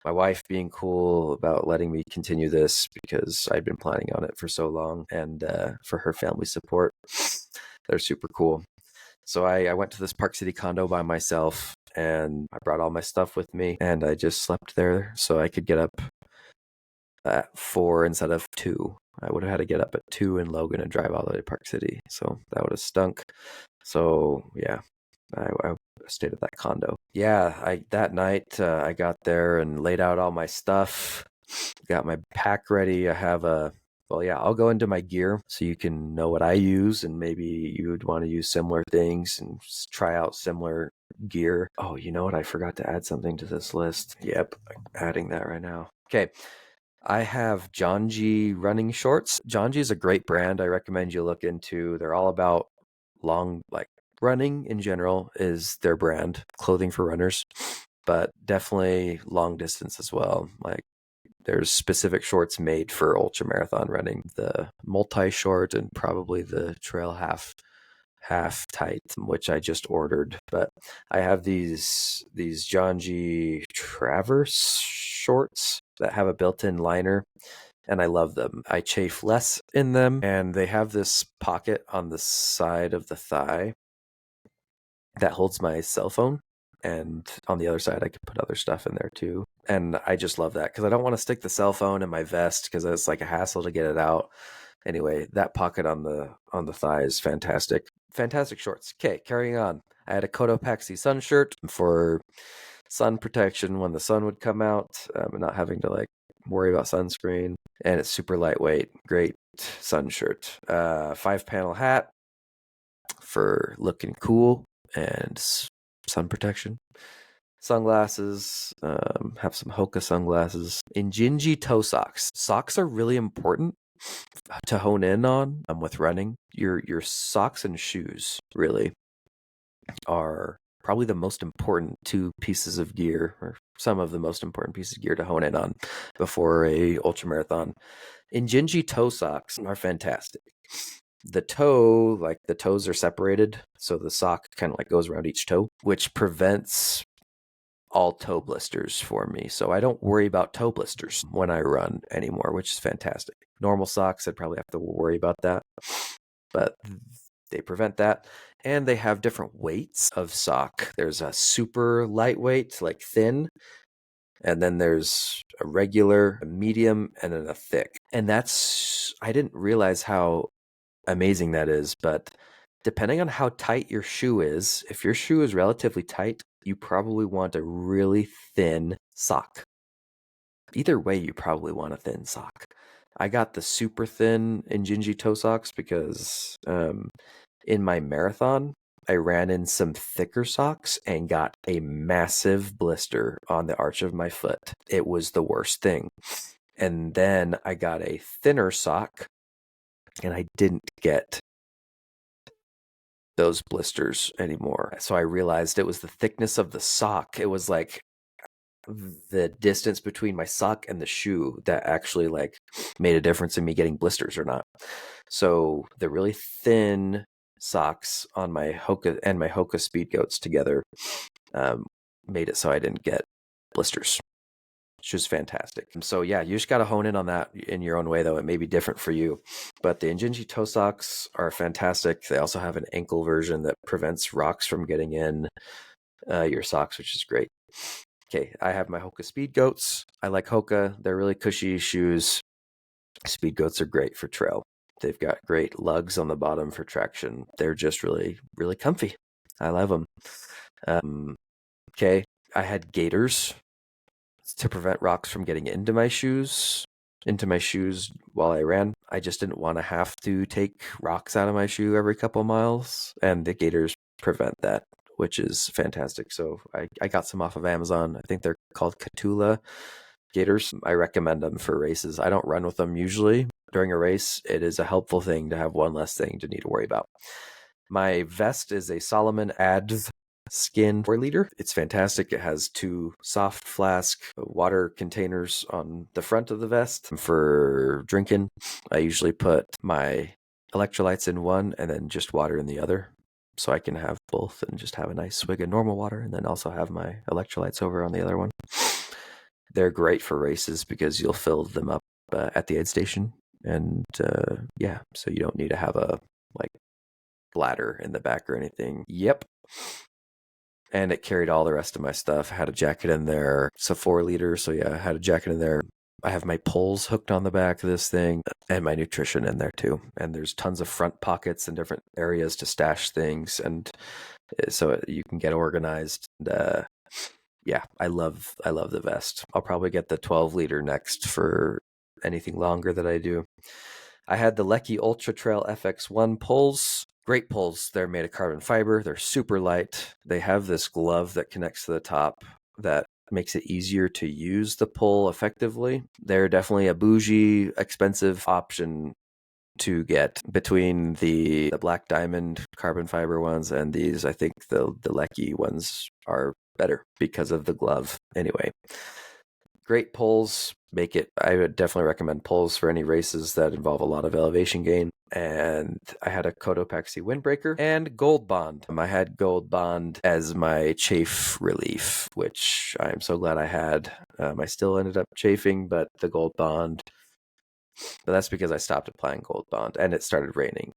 my wife being cool about letting me continue this because I'd been planning on it for so long, and for her family support. They're super cool. So I went to this Park City condo by myself, and I brought all my stuff with me, and I just slept there so I could get up at 4 instead of 2. I would have had to get up at 2 in Logan and drive all the way to Park City. So that would have stunk. So yeah, I stayed at that condo. Yeah, that night I got there and laid out all my stuff, got my pack ready. I have I'll go into my gear so you can know what I use, and maybe you would want to use similar things and try out similar gear. Oh, you know what? I forgot to add something to this list. Yep, adding that right now. Okay. I have John G running shorts. John G is a great brand. I recommend you look into. They're all about running in general is their brand, clothing for runners, but definitely long distance as well. Like there's specific shorts made for ultramarathon running, the multi short and probably the trail half tight, which I just ordered. But I have these John G Traverse shorts that have a built-in liner, and I love them. I chafe less in them, and they have this pocket on the side of the thigh that holds my cell phone. And on the other side, I could put other stuff in there too. And I just love that because I don't want to stick the cell phone in my vest because it's like a hassle to get it out. Anyway, that pocket on the thigh is fantastic. Fantastic shorts. Okay, carrying on. I had a Cotopaxi sun shirt for sun protection when the sun would come out, and not having to like worry about sunscreen. And it's super lightweight. Great sun shirt. 5-panel hat for looking cool and sun protection. Sunglasses, have some Hoka sunglasses. Injinji toe socks. Socks are really important to hone in on with running. Your socks and shoes really are probably the most important two pieces of gear, or some of the most important pieces of gear to hone in on before a ultramarathon. Injinji toe socks are fantastic. The toe, like the toes are separated, so the sock kind of like goes around each toe, which prevents all toe blisters for me. So I don't worry about toe blisters when I run anymore, which is fantastic. Normal socks, I'd probably have to worry about that, but they prevent that. And they have different weights of sock. There's a super lightweight, like thin, and then there's a regular, a medium, and then a thick. And I didn't realize how amazing that is, but depending on how tight your shoe is, if your shoe is relatively tight, you probably want a really thin sock. Either way, you probably want a thin sock. I got the super thin Injinji toe socks because in my marathon, I ran in some thicker socks and got a massive blister on the arch of my foot. It was the worst thing. And then I got a thinner sock and I didn't get those blisters anymore. So I realized it was the thickness of the sock. It was like the distance between my sock and the shoe that actually like made a difference in me getting blisters or not. So the really thin socks on my Hoka and my Hoka Speed Goats together made it so I didn't get blisters, which was fantastic. So yeah, you just got to hone in on that in your own way, though. It may be different for you, but the Injinji toe socks are fantastic. They also have an ankle version that prevents rocks from getting in your socks, which is great. Okay, I have my Hoka Speed Goats. I like Hoka. They're really cushy shoes. Speed Goats are great for trail. They've got great lugs on the bottom for traction. They're just really, really comfy. I love them. Okay, I had gaiters to prevent rocks from getting into my shoes while I ran. I just didn't want to have to take rocks out of my shoe every couple miles, and the gaiters prevent that, which is fantastic. So I got some off of Amazon. I think they're called Catula gaiters. I recommend them for races. I don't run with them usually. During a race, it is a helpful thing to have one less thing to need to worry about. My vest is a Solomon Adv skin 4-liter. It's fantastic. It has 2 soft flask water containers on the front of the vest for drinking. I usually put my electrolytes in one and then just water in the other, so I can have both and just have a nice swig of normal water and then also have my electrolytes over on the other one. They're great for races because you'll fill them up at the aid station, and yeah, so you don't need to have a like bladder in the back or anything. Yep. And it carried all the rest of my stuff. I had a jacket in there. It's a 4-liter, so yeah, I had a jacket in there. I have my poles hooked on the back of this thing and my nutrition in there too. And there's tons of front pockets and different areas to stash things, and so you can get organized. And, yeah, I love the vest. I'll probably get the 12-liter next for anything longer that I do. I had the Lecky Ultra Trail FX1 poles. Great poles. They're made of carbon fiber. They're super light. They have this glove that connects to the top that makes it easier to use the pole effectively. They're definitely a bougie, expensive option to get between the Black Diamond carbon fiber ones and these. I think the Lecky ones are better because of the glove. Anyway, great poles. I would definitely recommend poles for any races that involve a lot of elevation gain. And I had a Cotopaxi windbreaker and Gold Bond. I had Gold Bond as my chafe relief, which I am so glad I had. I still ended up chafing, but the Gold Bond But that's because I stopped applying Gold Bond and it started raining.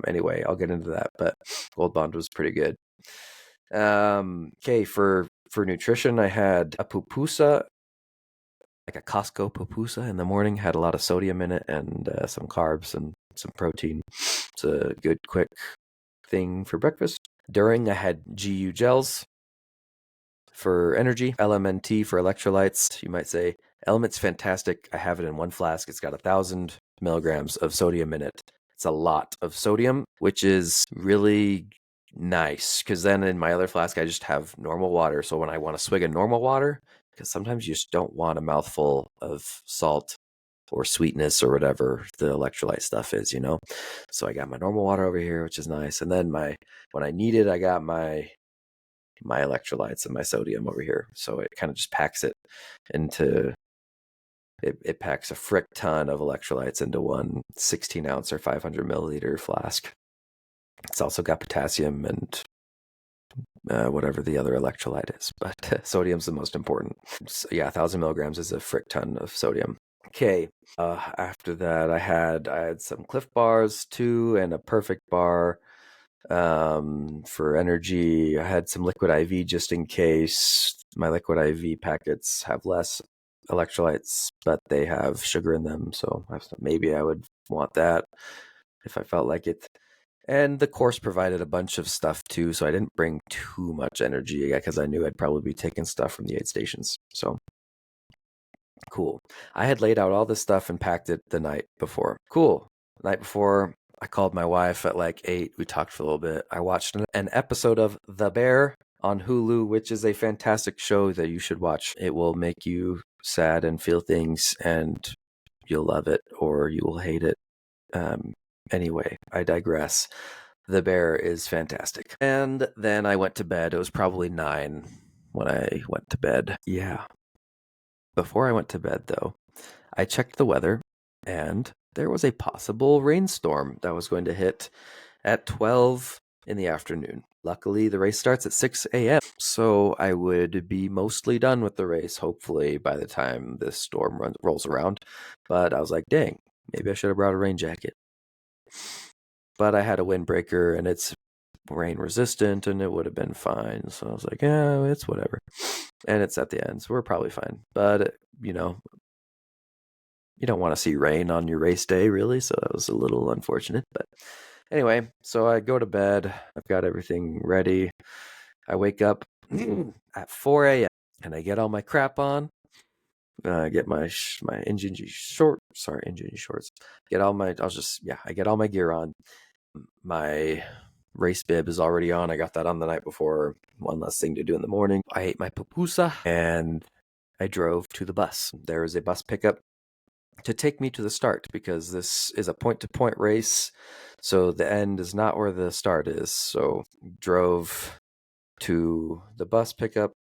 Anyway, I'll get into that, but Gold Bond was pretty good. Okay, for nutrition, I had a pupusa, like a Costco pupusa in the morning. Had a lot of sodium in it and some carbs and some protein. It's a good, quick thing for breakfast. During, I had GU gels for energy, LMNT for electrolytes. You might say, Element's fantastic. I have it in one flask. It's got 1,000 milligrams of sodium in it. It's a lot of sodium, which is really nice because then in my other flask, I just have normal water. So when I want to swig a normal water, because sometimes you just don't want a mouthful of salt or sweetness or whatever the electrolyte stuff is, you know? So I got my normal water over here, which is nice. And then when I need it, I got my electrolytes and my sodium over here. So it kind of just packs it into, it packs a frick ton of electrolytes into one 16 ounce or 500 milliliter flask. It's also got potassium and whatever the other electrolyte is, but sodium's the most important. So yeah, 1,000 milligrams is a frick ton of sodium. Okay. After that, I had some Cliff Bars too, and a Perfect Bar. For energy, I had some liquid IV just in case. My liquid IV packets have less electrolytes, but they have sugar in them, so maybe I would want that if I felt like it. And the course provided a bunch of stuff too, so I didn't bring too much energy because I knew I'd probably be taking stuff from the aid stations. So cool. I had laid out all this stuff and packed it the night before. Cool. The night before, I called my wife at like 8. We talked for a little bit. I watched an episode of The Bear on Hulu, which is a fantastic show that you should watch. It will make you sad and feel things, and you'll love it or you will hate it. Anyway, I digress. The Bear is fantastic. And then I went to bed. It was probably 9 when I went to bed. Yeah. Before I went to bed, though, I checked the weather, and there was a possible rainstorm that was going to hit at 12 in the afternoon. Luckily, the race starts at 6 a.m., so I would be mostly done with the race, hopefully, by the time this storm rolls around. But I was like, dang, maybe I should have brought a rain jacket. But I had a windbreaker, and it's rain resistant, and it would have been fine. So I was like, yeah, it's whatever. And it's at the end, so we're probably fine. But, you know, you don't want to see rain on your race day, really. So that was a little unfortunate. But anyway, so I go to bed. I've got everything ready. I wake up at 4 a.m. and I get all my crap on. Get my engine shorts. Get all my, I get all my gear on. My race bib is already on. I got that on the night before. One less thing to do in the morning. I ate my pupusa and I drove to the bus. There is a bus pickup to take me to the start because this is a point-to-point race. So the end is not where the start is. So drove to the bus pickup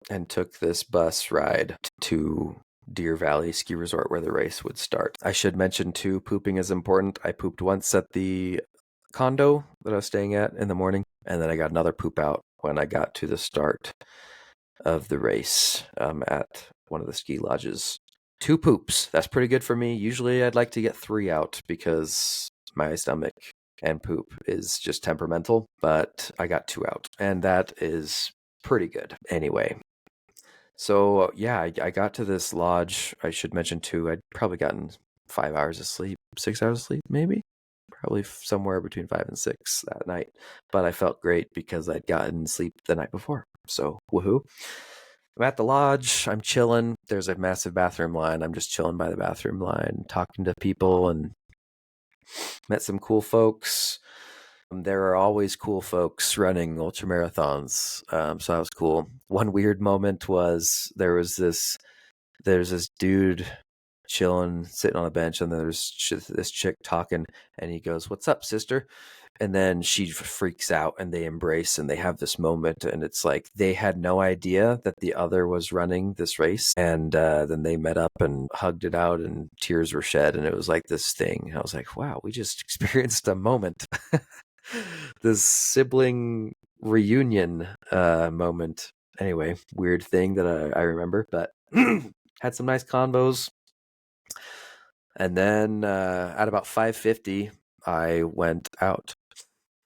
and took this bus ride to Deer Valley Ski Resort where the race would start. I should mention too, pooping is important. I pooped once at the condo that I was staying at in the morning, and then I got another poop out when I got to the start of the race at one of the ski lodges. 2 poops. That's pretty good for me. Usually I'd like to get 3 out because my stomach and poop is just temperamental, but I got 2 out, and that is pretty good. Anyway, so yeah, I got to this lodge. I should mention too, I'd probably gotten 5 hours of sleep, 6 hours of sleep, maybe. Probably somewhere between 5 and 6 that night. But I felt great because I'd gotten sleep the night before. So, woohoo. I'm at the lodge. I'm chilling. There's a massive bathroom line. I'm just chilling by the bathroom line, talking to people, and met some cool folks. There are always cool folks running ultramarathons. So that was cool. One weird moment was there's this dude chilling, sitting on a bench, and there's this chick talking, and he goes, "What's up, sister?" And then she freaks out, and they embrace, and they have this moment, and it's like they had no idea that the other was running this race, and then they met up and hugged it out, and tears were shed, and it was like this thing. And I was like, wow, we just experienced a moment. This sibling reunion moment. Anyway, weird thing that I remember, but had some nice convos. And then at about 5:50, I went out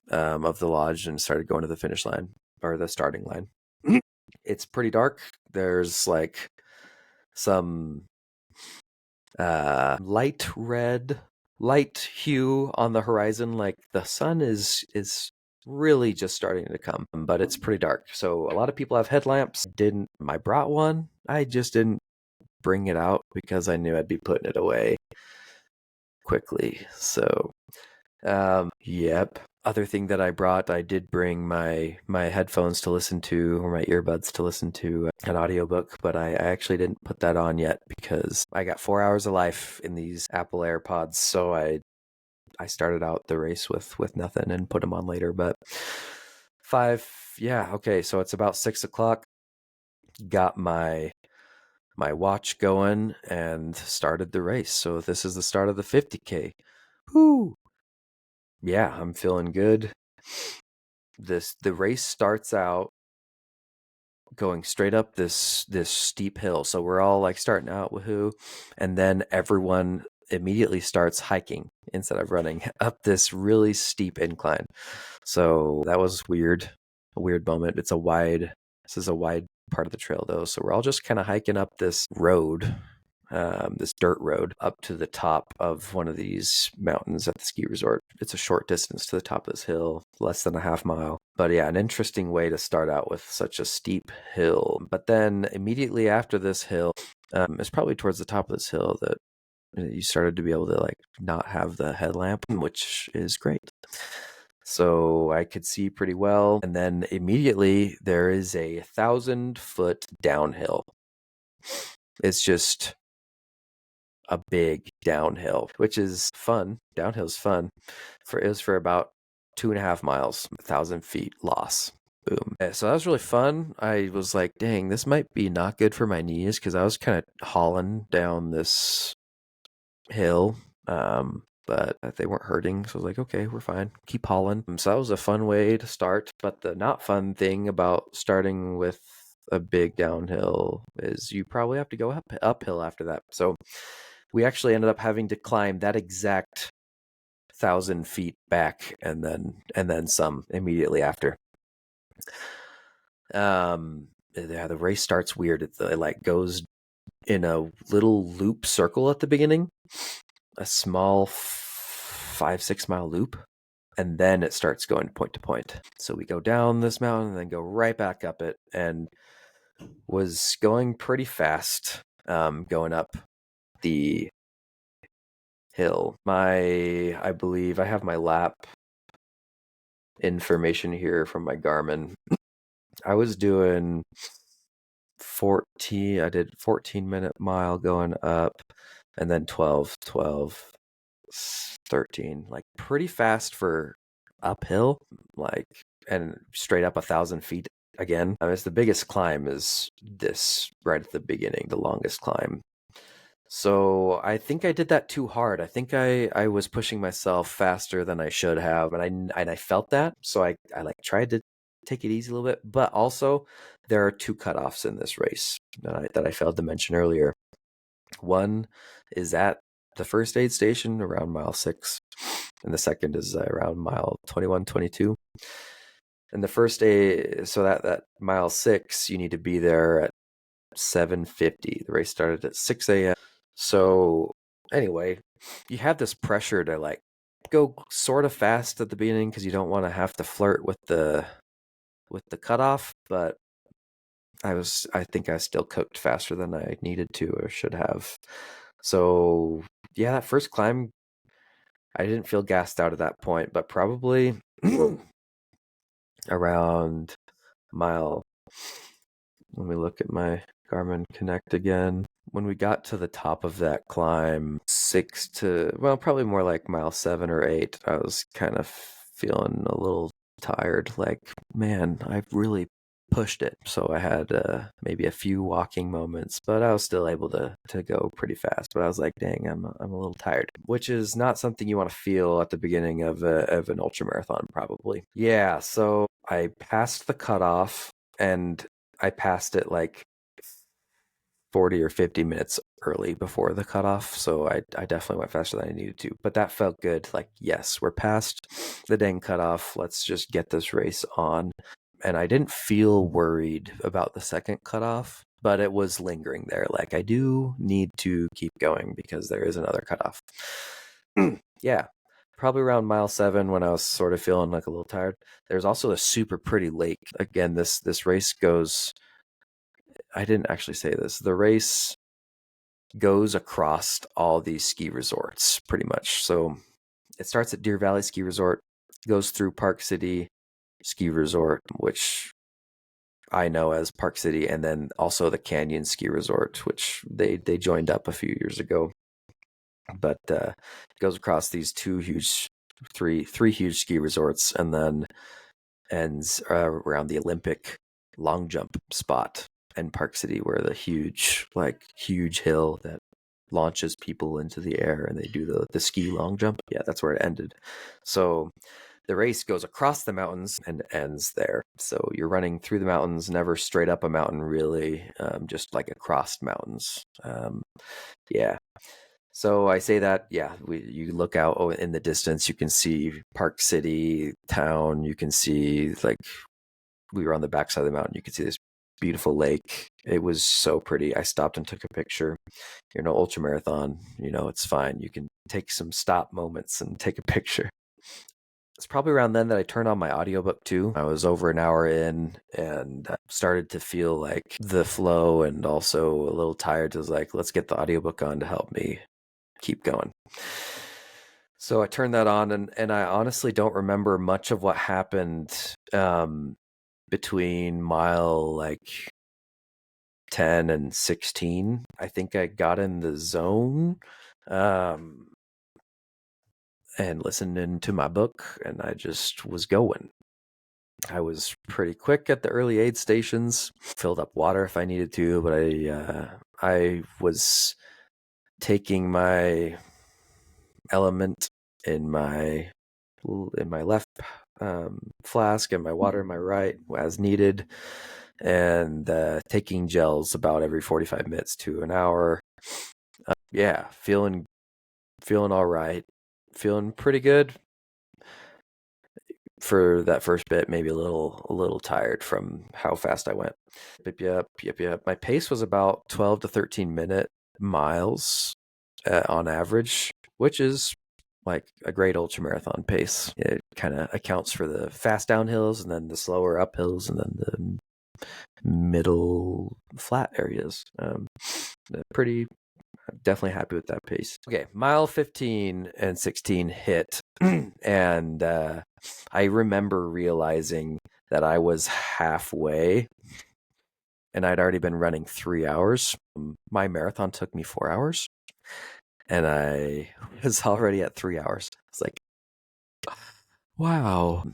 of the lodge and started going to the finish line or the starting line. It's pretty dark. There's like some light red, light hue on the horizon. Like the sun is really just starting to come, but it's pretty dark. So a lot of people have headlamps. I brought one. I just didn't bring it out because I knew I'd be putting it away quickly. So yep. Other thing that I brought, I did bring my headphones to listen to, or my earbuds to listen to an audiobook, but I actually didn't put that on yet because I got 4 hours of life in these Apple AirPods. So I started out the race with nothing and put them on later. But okay. So it's about 6 o'clock. Got my watch going and started the race. So this is the start of the 50K. Woo! Yeah, I'm feeling good. The race starts out going straight up this steep hill. So we're all like starting out, woohoo, and then everyone immediately starts hiking instead of running up this really steep incline. So that was a weird moment. This is a wide part of the trail though. So we're all just kind of hiking up this road, this dirt road up to the top of one of these mountains at the ski resort. It's a short distance to the top of this hill, less than a half mile. But yeah, an interesting way to start out with such a steep hill. But then immediately after this hill, it's probably towards the top of this hill that you started to be able to like not have the headlamp, which is great. So I could see pretty well. And then immediately there is a 1,000-foot downhill. It's just a big downhill, which is fun. Downhill's fun. It was for about 2.5 miles, 1,000 feet loss. Boom. So that was really fun. I was like, dang, this might be not good for my knees because I was kind of hauling down this hill. But they weren't hurting. So I was like, okay, we're fine. Keep hauling. So that was a fun way to start. But the not fun thing about starting with a big downhill is you probably have to go uphill after that. So we actually ended up having to climb that exact 1,000 feet back and then some immediately after. Yeah, the race starts weird. It like goes in a little loop circle at the beginning, a small 5-6 mile loop, and then it starts going point to point. So we go down this mountain and then go right back up it, and was going pretty fast, going up the hill. I believe I have my lap information here from my Garmin. I was doing 14. I did 14-minute mile going up, and then 12, 13. Like pretty fast for uphill, like, and straight up 1,000 feet again. It's the biggest climb is this right at the beginning, the longest climb. So I think I did that too hard. I think I was pushing myself faster than I should have, and I felt that. So I like tried to take it easy a little bit, but also there are two cutoffs in this race that I failed to mention earlier. One is at the first aid station around mile 6, and the second is around mile 21, 22. And the first aid, so that mile 6, you need to be there at 7:50. The race started at 6 a.m. So anyway, you have this pressure to like go sort of fast at the beginning because you don't want to have to flirt with the cutoff, but I think I still cooked faster than I needed to or should have. So yeah, that first climb, I didn't feel gassed out at that point, but probably around mile. Let me look at my Garmin Connect again. When we got to the top of that climb, probably more like mile 7 or 8, I was kind of feeling a little tired. Like, man, I've really pushed it. So I had maybe a few walking moments, but I was still able to go pretty fast. But I was like, dang, I'm a little tired, which is not something you want to feel at the beginning of an ultramarathon, probably. Yeah, so I passed the cutoff, and I passed it like 40 or 50 minutes early before the cutoff. So I definitely went faster than I needed to. But that felt good. Like, yes, we're past the dang cutoff. Let's just get this race on. And I didn't feel worried about the second cutoff, but it was lingering there. Like, I do need to keep going because there is another cutoff. Yeah, probably around mile 7 when I was sort of feeling like a little tired. There's also a super pretty lake. Again, this race goes, I didn't actually say this. The race goes across all these ski resorts pretty much. So it starts at Deer Valley Ski Resort, goes through Park City Ski Resort, which I know as Park City, and then also the Canyon Ski Resort, which they joined up a few years ago. But it goes across these three huge ski resorts, and then ends around the Olympic long jump spot in Park City, where the huge hill that launches people into the air, and they do the ski long jump. Yeah, that's where it ended. So the race goes across the mountains and ends there. So you're running through the mountains, never straight up a mountain, really, just like across mountains. Yeah. So I say that, yeah, you look out in the distance, you can see Park City town. You can see, like, we were on the backside of the mountain. You can see this beautiful lake. It was so pretty. I stopped and took a picture. You're in an ultramarathon, it's fine. You can take some stop moments and take a picture. It's probably around then that I turned on my audiobook too. I was over an hour in and started to feel like the flow and also a little tired. I was like, let's get the audiobook on to help me keep going. So I turned that on, and I honestly don't remember much of what happened between mile 10 and 16. I think I got in the zone and listening to my book, and I just was going. I was pretty quick at the early aid stations, filled up water if I needed to, but I was taking my element in my left flask and my water in my right as needed, and taking gels about every 45 minutes to an hour. Yeah, feeling all right, feeling pretty good for that first bit. Maybe a little tired from how fast I went. Yep. My pace was about 12 to 13 minute miles on average, which is like a great ultramarathon pace. It kind of accounts for the fast downhills and then the slower uphills and then the middle flat areas. Pretty definitely happy with that pace. Okay, mile 15 and 16 hit, and I remember realizing that I was halfway, and I'd already been running 3 hours. My marathon took me 4 hours, and I was already at 3 hours. It's like, wow,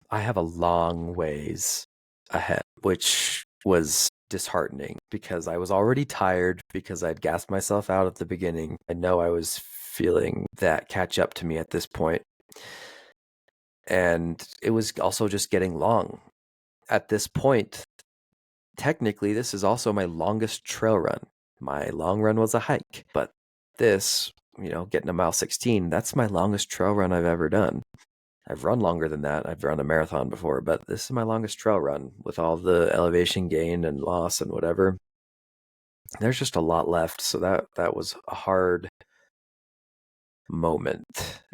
I have a long ways ahead, which was disheartening because I was already tired because I'd gassed myself out at the beginning. I know I was feeling that catch up to me at this point. And it was also just getting long. At this point, technically, this is also my longest trail run. My long run was a hike, but this, getting to mile 16, that's my longest trail run I've ever done. I've run longer than that. I've run a marathon before, but this is my longest trail run with all the elevation gain and loss and whatever. There's just a lot left. So that was a hard moment.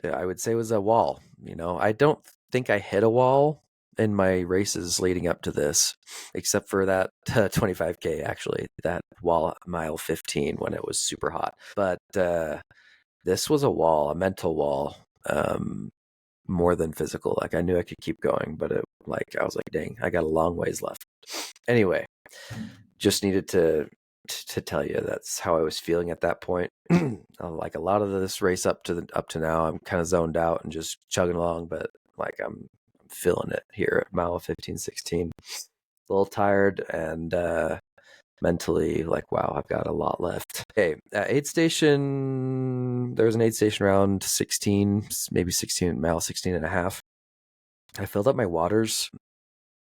I would say it was a wall. I don't think I hit a wall in my races leading up to this, except for that 25K, actually, that wall mile 15 when it was super hot. But this was a wall, a mental wall. More than physical. Like, I knew I could keep going, but I was like, dang, I got a long ways left. Anyway, just needed to tell you that's how I was feeling at that point. Like a lot of this race up to now, I'm kind of zoned out and just chugging along, but like I'm feeling it here at mile 15, 16. A little tired and mentally like, wow, I've got a lot left. Okay, aid station, there was an aid station around 16, maybe 16, mile 16 and a half. I filled up my waters.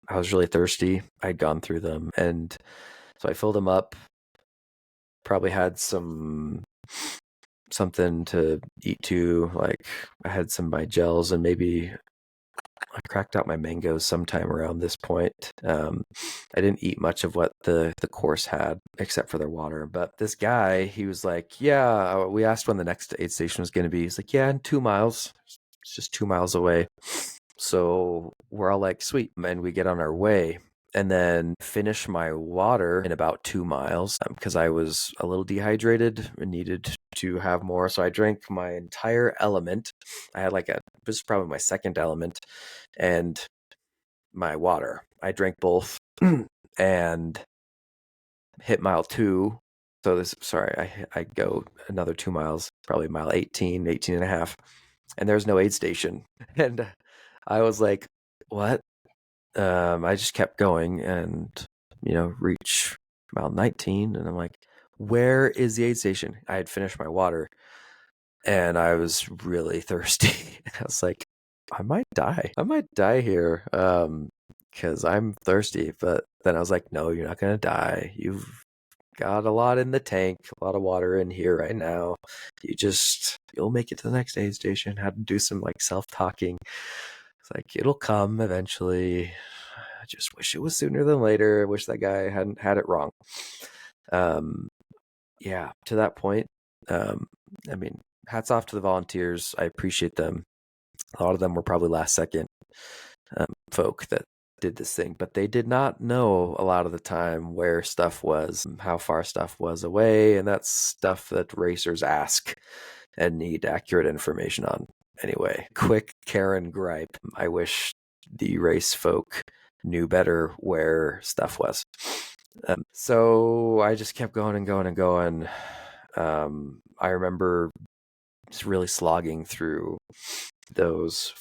I was really thirsty. I'd gone through them, and so I filled them up. Probably had something to eat too. Like I had some of my gels, and maybe I cracked out my mangoes sometime around this point. I didn't eat much of what the course had except for their water. But this guy, he was like, "Yeah." We asked when the next aid station was going to be. He's like, "Yeah, in 2 miles. It's just 2 miles away." So we're all like, "Sweet," and we get on our way. And then finish my water in about 2 miles because I was a little dehydrated and needed to have more. So I drank my entire element. I had this is probably my second element, and my water. I drank both and hit mile 2. So I go another 2 miles, probably mile 18, 18 and a half, and there's no aid station. And I was like, what? I just kept going and, reach mile 19. And I'm like, where is the aid station? I had finished my water and I was really thirsty. I was like, I might die. I might die here. Because I'm thirsty. But then I was like, no, you're not gonna die. You've got a lot in the tank, a lot of water in here right now. You'll make it to the next aid station. Had to do some like self-talking. It's like it'll come eventually. I just wish it was sooner than later. I wish that guy hadn't had it wrong. Yeah, to that point. I mean, hats off to the volunteers. I appreciate them. A lot of them were probably last second folk that did this thing, but they did not know a lot of the time where stuff was, how far stuff was away, and that's stuff that racers ask and need accurate information on. Anyway, quick Karen gripe. I wish the race folk knew better where stuff was. So I just kept going and going and going. I remember just really slogging through those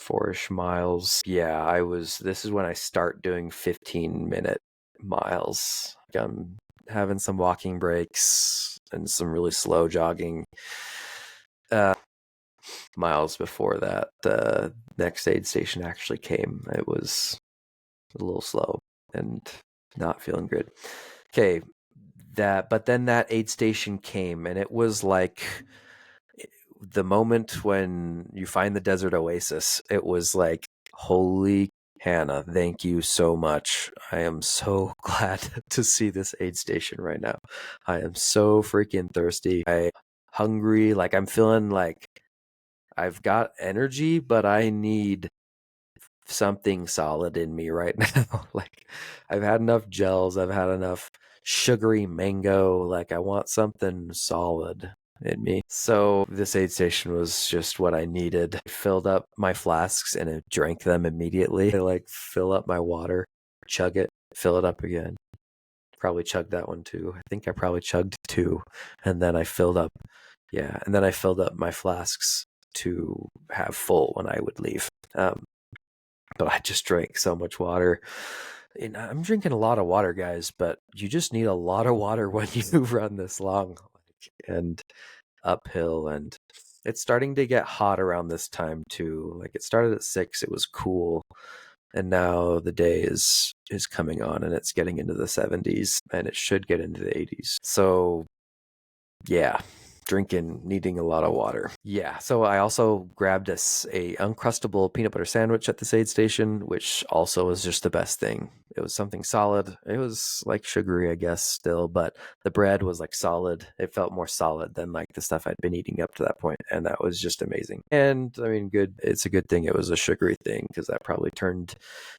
4-ish miles. Yeah, this is when I start doing 15-minute miles. I'm having some walking breaks and some really slow jogging miles before that next aid station actually came. It was a little slow and not feeling good. Okay, but then that aid station came, and it was like the moment when you find the desert oasis. It was like, holy Hannah, thank you so much. I am so glad to see this aid station right now. I am so freaking thirsty. I'm hungry. Like I'm feeling like I've got energy, but I need something solid in me right now. Like I've had enough gels. I've had enough sugary mango. Like I want something solid in me. So this aid station was just what I needed. I filled up my flasks and I drank them immediately. I like fill up my water, chug it, fill it up again. Probably chugged that one too. I think I probably chugged 2, and then I filled up. Yeah, and then I filled up my flasks to have full when I would leave. But I just drank so much water. And I'm drinking a lot of water, guys, but you just need a lot of water when you run this long and uphill. And it's starting to get hot around this time too. Like it started at 6, it was cool. And now the day is coming on and it's getting into the 70s and it should get into the 80s. So yeah, needing a lot of water. Yeah, so I also grabbed a Uncrustable peanut butter sandwich at this aid station, which also was just the best thing. It was something solid. It was like sugary, I guess, still, but the bread was like solid. It felt more solid than like the stuff I'd been eating up to that point, and that was just amazing. And I mean, good. It's a good thing it was a sugary thing because that probably turned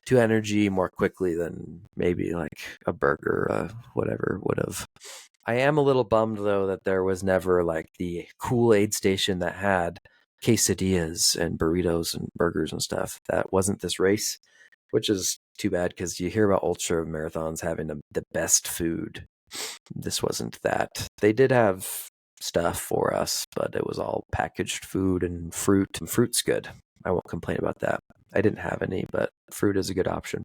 to energy more quickly than maybe like a burger, whatever would have. I am a little bummed though that there was never like the cool aid station that had quesadillas and burritos and burgers and stuff. That wasn't this race, which is too bad because you hear about ultra marathons having the best food. This wasn't that. They did have stuff for us, but it was all packaged food and fruit. And fruit's good. I won't complain about that. I didn't have any, but fruit is a good option.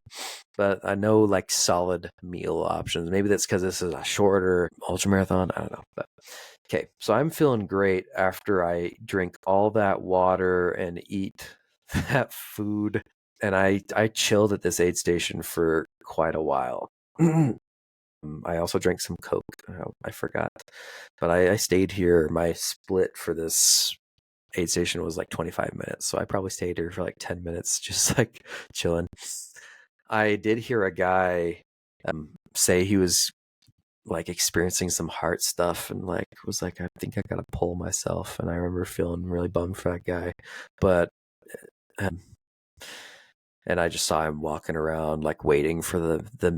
But I know like solid meal options. Maybe that's because this is a shorter ultramarathon. I don't know. But okay, so I'm feeling great after I drink all that water and eat that food. And I chilled at this aid station for quite a while. I also drank some Coke. I forgot. But I stayed here. My split for this aid station was like 25 minutes. So I probably stayed here for like 10 minutes, just like chilling. I did hear a guy say he was like experiencing some heart stuff and like was like, I think I gotta pull myself. And I remember feeling really bummed for that guy. But um, and I just saw him walking around like waiting for the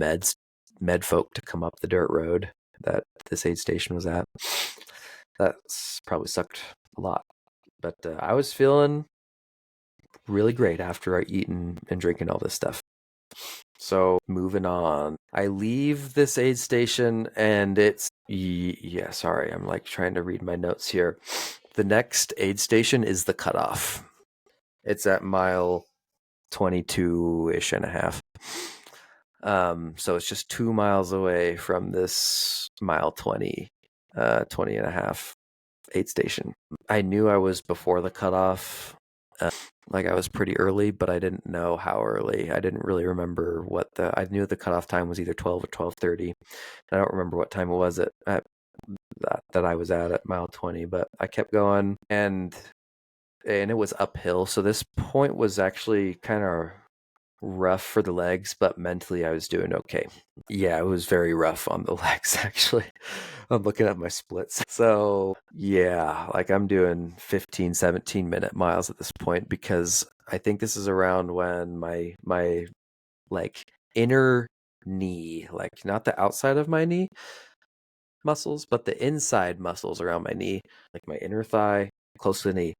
med folk to come up the dirt road that this aid station was at. That's probably sucked a lot. But I was feeling really great after I eaten and drinking all this stuff. So moving on, I leave this aid station and yeah, sorry, I'm like trying to read my notes here. The next aid station is the cutoff. It's at mile 22-ish and a half. So it's just 2 miles away from this mile 20 and a half aid station. I knew I was before the cutoff. Like I was pretty early, but I didn't know how early. I didn't really remember I knew the cutoff time was either 12 or 12:30. I don't remember what time it was at that I was at mile 20, but I kept going and it was uphill. So this point was actually kind of rough for the legs, but mentally I was doing okay. Yeah, it was very rough on the legs actually. I'm looking at my splits. So yeah, like I'm doing 15, 17-minute miles at this point because I think this is around when my like inner knee, like not the outside of my knee muscles, but the inside muscles around my knee, like my inner thigh, close to the knee,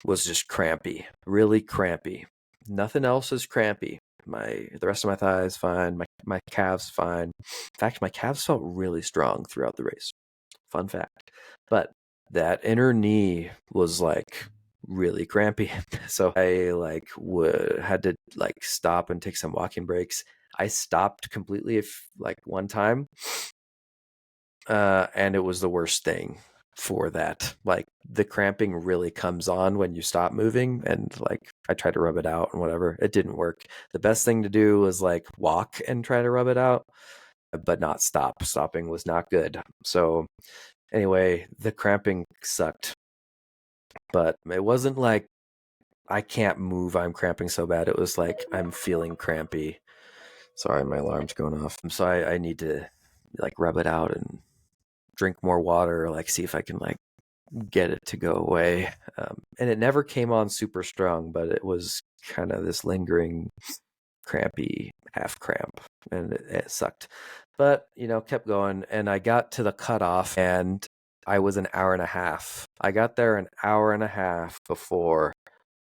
was just crampy, really crampy. Nothing else is crampy. The rest of my thigh is fine. My calves fine. In fact, my calves felt really strong throughout the race. Fun fact. But that inner knee was like really crampy. So I like had to like stop and take some walking breaks. I stopped completely like one time. And it was the worst thing for that. Like the cramping really comes on when you stop moving, and like I tried to rub it out and whatever. It didn't work. The best thing to do was like walk and try to rub it out, but not stop. Stopping was not good. So anyway, the cramping sucked. But it wasn't like I can't move, I'm cramping so bad. It was like I'm feeling crampy. Sorry, my alarm's going off. So I need to like rub it out and drink more water, like see if I can like get it to go away. And it never came on super strong, but it was kind of this lingering crampy half cramp, and it sucked. But kept going, and I got to the cutoff, and I was an hour and a half. I got there an hour and a half before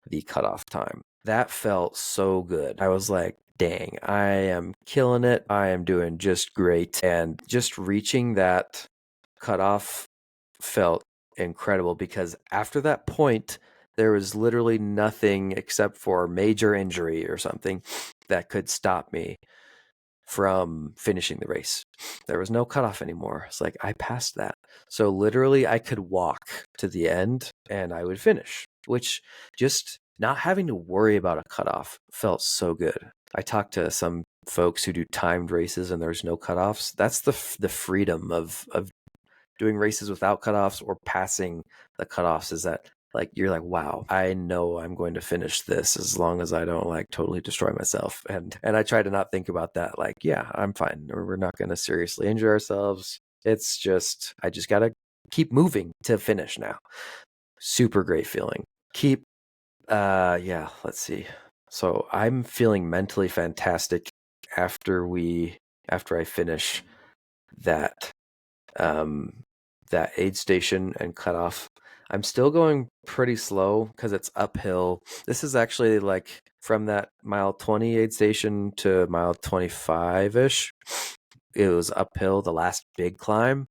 the cutoff time. That felt so good. I was like, dang, I am killing it. I am doing just great. And just reaching that cutoff felt incredible because after that point, there was literally nothing except for major injury or something that could stop me from finishing the race. There was no cutoff anymore. It's like I passed that. So literally I could walk to the end and I would finish, which just not having to worry about a cutoff felt so good. I talked to some folks who do timed races and there's no cutoffs. That's the freedom of doing races without cutoffs or passing the cutoffs, is that like you're like, wow, I know I'm going to finish this as long as I don't like totally destroy myself. And I try to not think about that. Like, yeah, I'm fine. We're not going to seriously injure ourselves. It's just I just got to keep moving to finish now. Super great feeling. Yeah, let's see. So I'm feeling mentally fantastic after I finish that that aid station and cutoff. I'm still going pretty slow because it's uphill. This is actually like from that mile 20 aid station to mile 25-ish. It was uphill, the last big climb.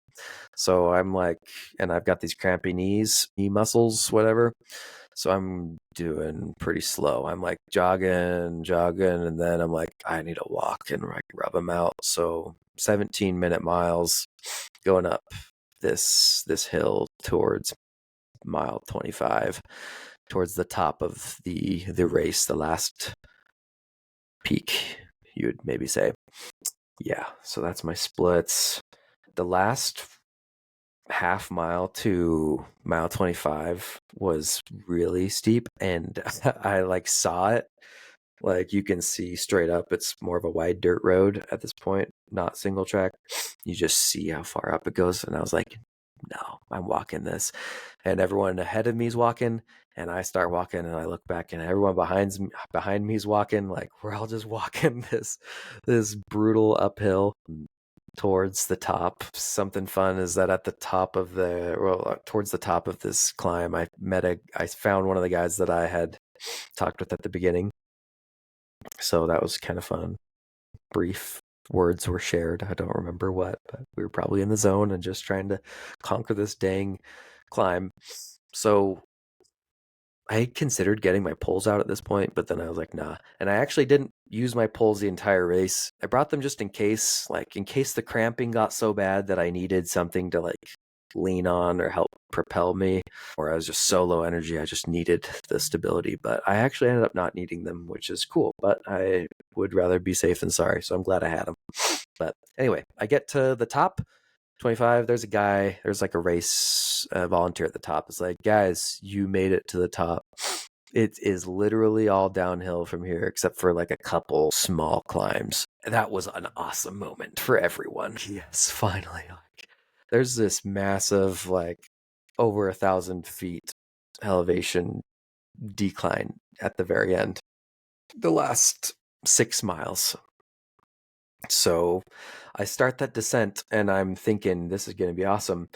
So I'm like, and I've got these crampy knee muscles, whatever. So I'm doing pretty slow. I'm like jogging, and then I'm like, I need to walk and like rub them out. So 17-minute miles going up this hill towards mile 25, towards the top of the race, the last peak, you would maybe say. Yeah, so that's my splits. The last half mile to mile 25 was really steep, and I like saw it. Like you can see straight up, it's more of a wide dirt road at this point, not single track. You just see how far up it goes. And I was like, no, I'm walking this. And everyone ahead of me is walking, and I start walking, and I look back, and everyone behind me is walking. Like we're all just walking this brutal uphill towards the top. Something fun is that at the top of towards the top of this climb, I found one of the guys that I had talked with at the beginning. So that was kind of fun. Brief words were shared. I don't remember what, but we were probably in the zone and just trying to conquer this dang climb. So I considered getting my poles out at this point, but then I was like, nah. And I actually didn't use my poles the entire race. I brought them just in case the cramping got so bad that I needed something to like lean on or help propel me, or I was just so low energy, I just needed the stability. But I actually ended up not needing them, which is cool. But I would rather be safe than sorry, so I'm glad I had them. But anyway, I get to the top, 25, there's like a race volunteer at the top. It's like, guys, you made it to the top. It is literally all downhill from here, except for like a couple small climbs. That was an awesome moment for everyone. Yes, finally. There's this massive, like over 1,000 feet elevation decline at the very end. The last 6 miles. So I start that descent and I'm thinking this is going to be awesome.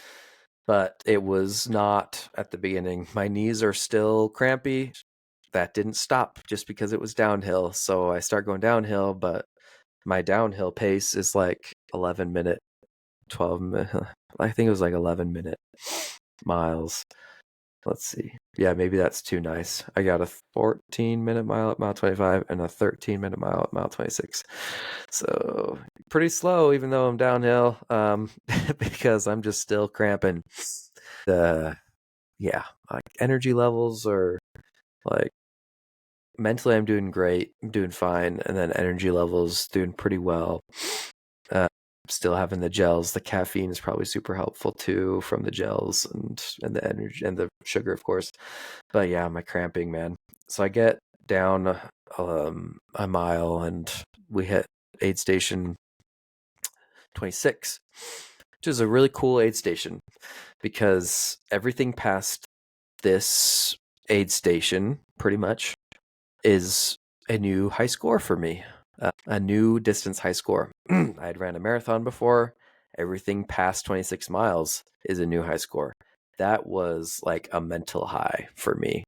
But it was not at the beginning. My knees are still crampy. That didn't stop just because it was downhill. So I start going downhill, but my downhill pace is like 11-minute, 12-minute. I think it was like 11-minute miles. Let's see. Yeah, maybe that's too nice. I got a 14-minute mile at mile 25 and a 13-minute mile at mile 26. So pretty slow, even though I'm downhill, because I'm just still cramping. Like energy levels are like mentally I'm doing great, I'm doing fine, and then energy levels doing pretty well. Still having the gels. The caffeine is probably super helpful too from the gels and the energy and the sugar, of course. But yeah, my cramping, man. So I get down a mile and we hit aid station 26, which is a really cool aid station because everything past this aid station pretty much is a new high score for me, a new distance high score. I had ran a marathon before. Everything past 26 miles is a new high score. That was like a mental high for me.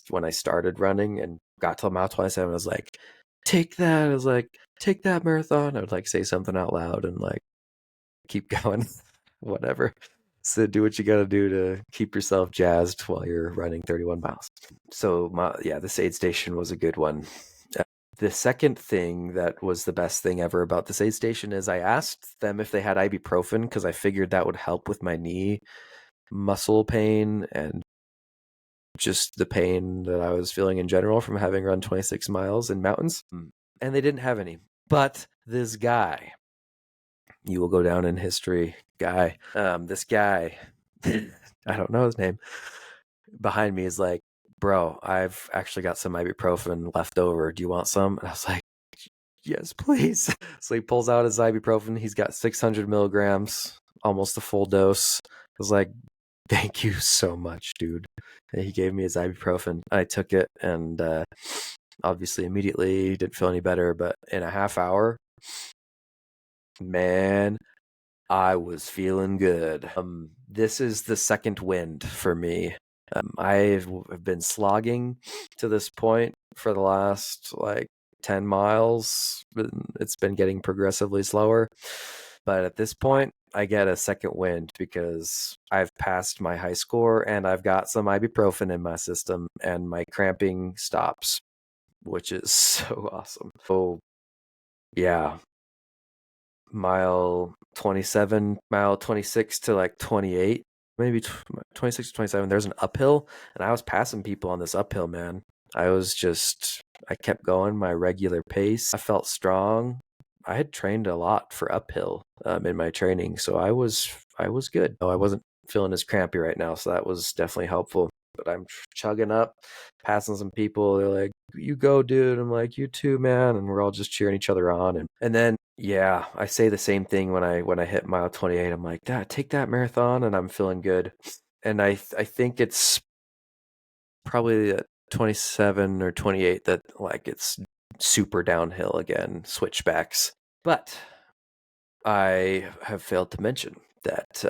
When I started running and got to mile 27, I was like, take that. I was like, take that marathon. I would like say something out loud and like keep going, whatever. So do what you got to do to keep yourself jazzed while you're running 31 miles. So this aid station was a good one. The second thing that was the best thing ever about this aid station is I asked them if they had ibuprofen because I figured that would help with my knee muscle pain and just the pain that I was feeling in general from having run 26 miles in mountains. And they didn't have any. But this guy, you will go down in history, this guy, I don't know his name, behind me is like, bro, I've actually got some ibuprofen left over. Do you want some? And I was like, yes, please. So he pulls out his ibuprofen. He's got 600 milligrams, almost a full dose. I was like, thank you so much, dude. And he gave me his ibuprofen. I took it and obviously immediately didn't feel any better. But in a half hour, man, I was feeling good. This is the second wind for me. I've been slogging to this point for the last like 10 miles. It's been getting progressively slower. But at this point, I get a second wind because I've passed my high score and I've got some ibuprofen in my system and my cramping stops, which is so awesome. So, yeah, mile 27, mile 26 to like 28, maybe 26 to 27, there's an uphill and I was passing people on this uphill, man. I kept going my regular pace. I felt strong. I had trained a lot for uphill in my training, so I was good. Oh, I wasn't feeling as crampy right now, so that was definitely helpful. But I'm chugging up, passing some people. They're like, "You go, dude." I'm like, "You too, man." And we're all just cheering each other on. And then yeah, I say the same thing when I hit mile 28. I'm like, "Dad, take that marathon," and I'm feeling good. And I think it's probably at 27 or 28 that like it's super downhill again, switchbacks. But I have failed to mention that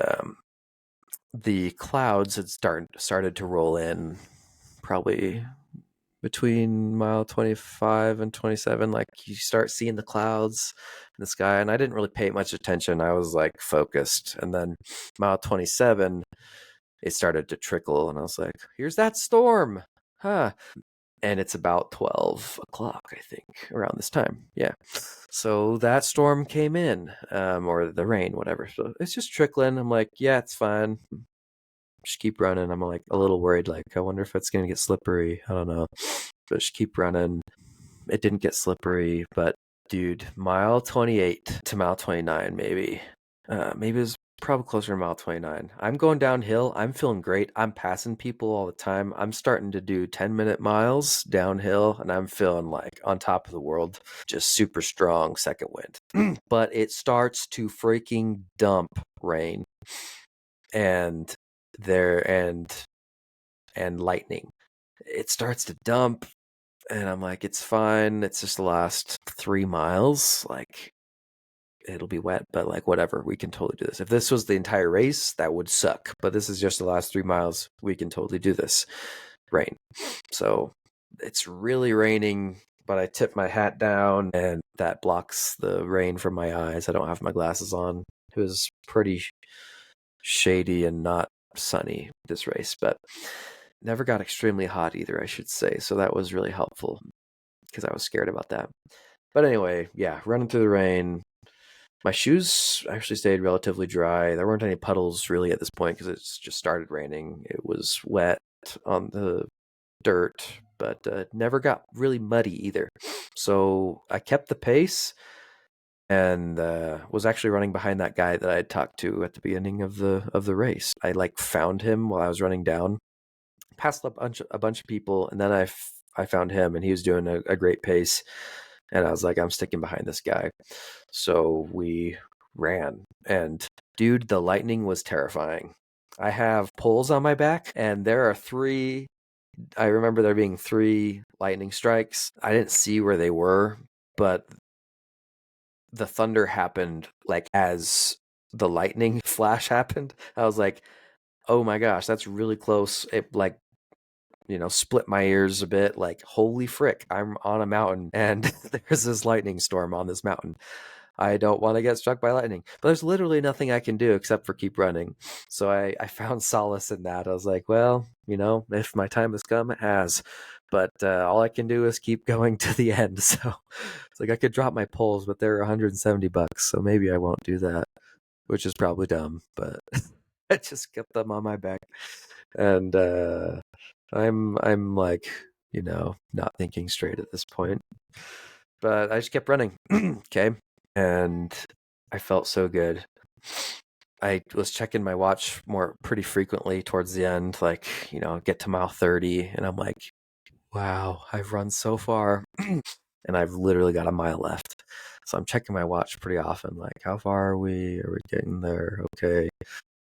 the clouds had started to roll in probably between mile 25 and 27. Like you start seeing the clouds in the sky, and I didn't really pay much attention. I was like focused. And then mile 27, it started to trickle, and I was like, here's that storm. Huh. And it's about 12 o'clock, I think, around this time. Yeah. So that storm came in, or the rain, whatever. So it's just trickling. I'm like, yeah, it's fine. Just keep running. I'm like a little worried. Like, I wonder if it's going to get slippery. I don't know. But just keep running. It didn't get slippery, but dude, mile 28 to mile 29, maybe. Maybe it was probably closer to mile 29. I'm going downhill. I'm feeling great. I'm passing people all the time. I'm starting to do 10-minute miles downhill, and I'm feeling like on top of the world, just super strong second wind. But it starts to freaking dump rain and and lightning. It starts to dump, and I'm like, it's fine. It's just the last 3 miles. Like, it'll be wet, but like whatever, we can totally do this. If this was the entire race, that would suck. But this is just the last 3 miles. We can totally do this. Rain. So it's really raining, but I tip my hat down and that blocks the rain from my eyes. I don't have my glasses on. It was pretty shady and not sunny this race, but never got extremely hot either, I should say. So that was really helpful because I was scared about that. But anyway, yeah, running through the rain. My shoes actually stayed relatively dry. There weren't any puddles really at this point because it's just started raining. It was wet on the dirt, but never got really muddy either. So I kept the pace and was actually running behind that guy that I had talked to at the beginning of the race. I like found him while I was running down, passed up a bunch of people, and then I found him, and he was doing a great pace. And I was like, I'm sticking behind this guy. So we ran. And dude, the lightning was terrifying. I have poles on my back, and there are 3. I remember there being 3 lightning strikes. I didn't see where they were, but the thunder happened like as the lightning flash happened. I was like, oh my gosh, that's really close. It like, split my ears a bit. Like, holy frick, I'm on a mountain and there's this lightning storm on this mountain. I don't want to get struck by lightning, but there's literally nothing I can do except for keep running. So I found solace in that. I was like, well, if my time has come, it has. But all I can do is keep going to the end. So it's like I could drop my poles, but they're $170, so maybe I won't do that, which is probably dumb. But I just kept them on my back, and I'm like, not thinking straight at this point. But I just kept running. Okay. And I felt so good. I was checking my watch pretty frequently towards the end, like, get to mile 30, and I'm like, wow, I've run so far. And I've literally got a mile left. So I'm checking my watch pretty often, like, how far are we? Are we getting there? Okay.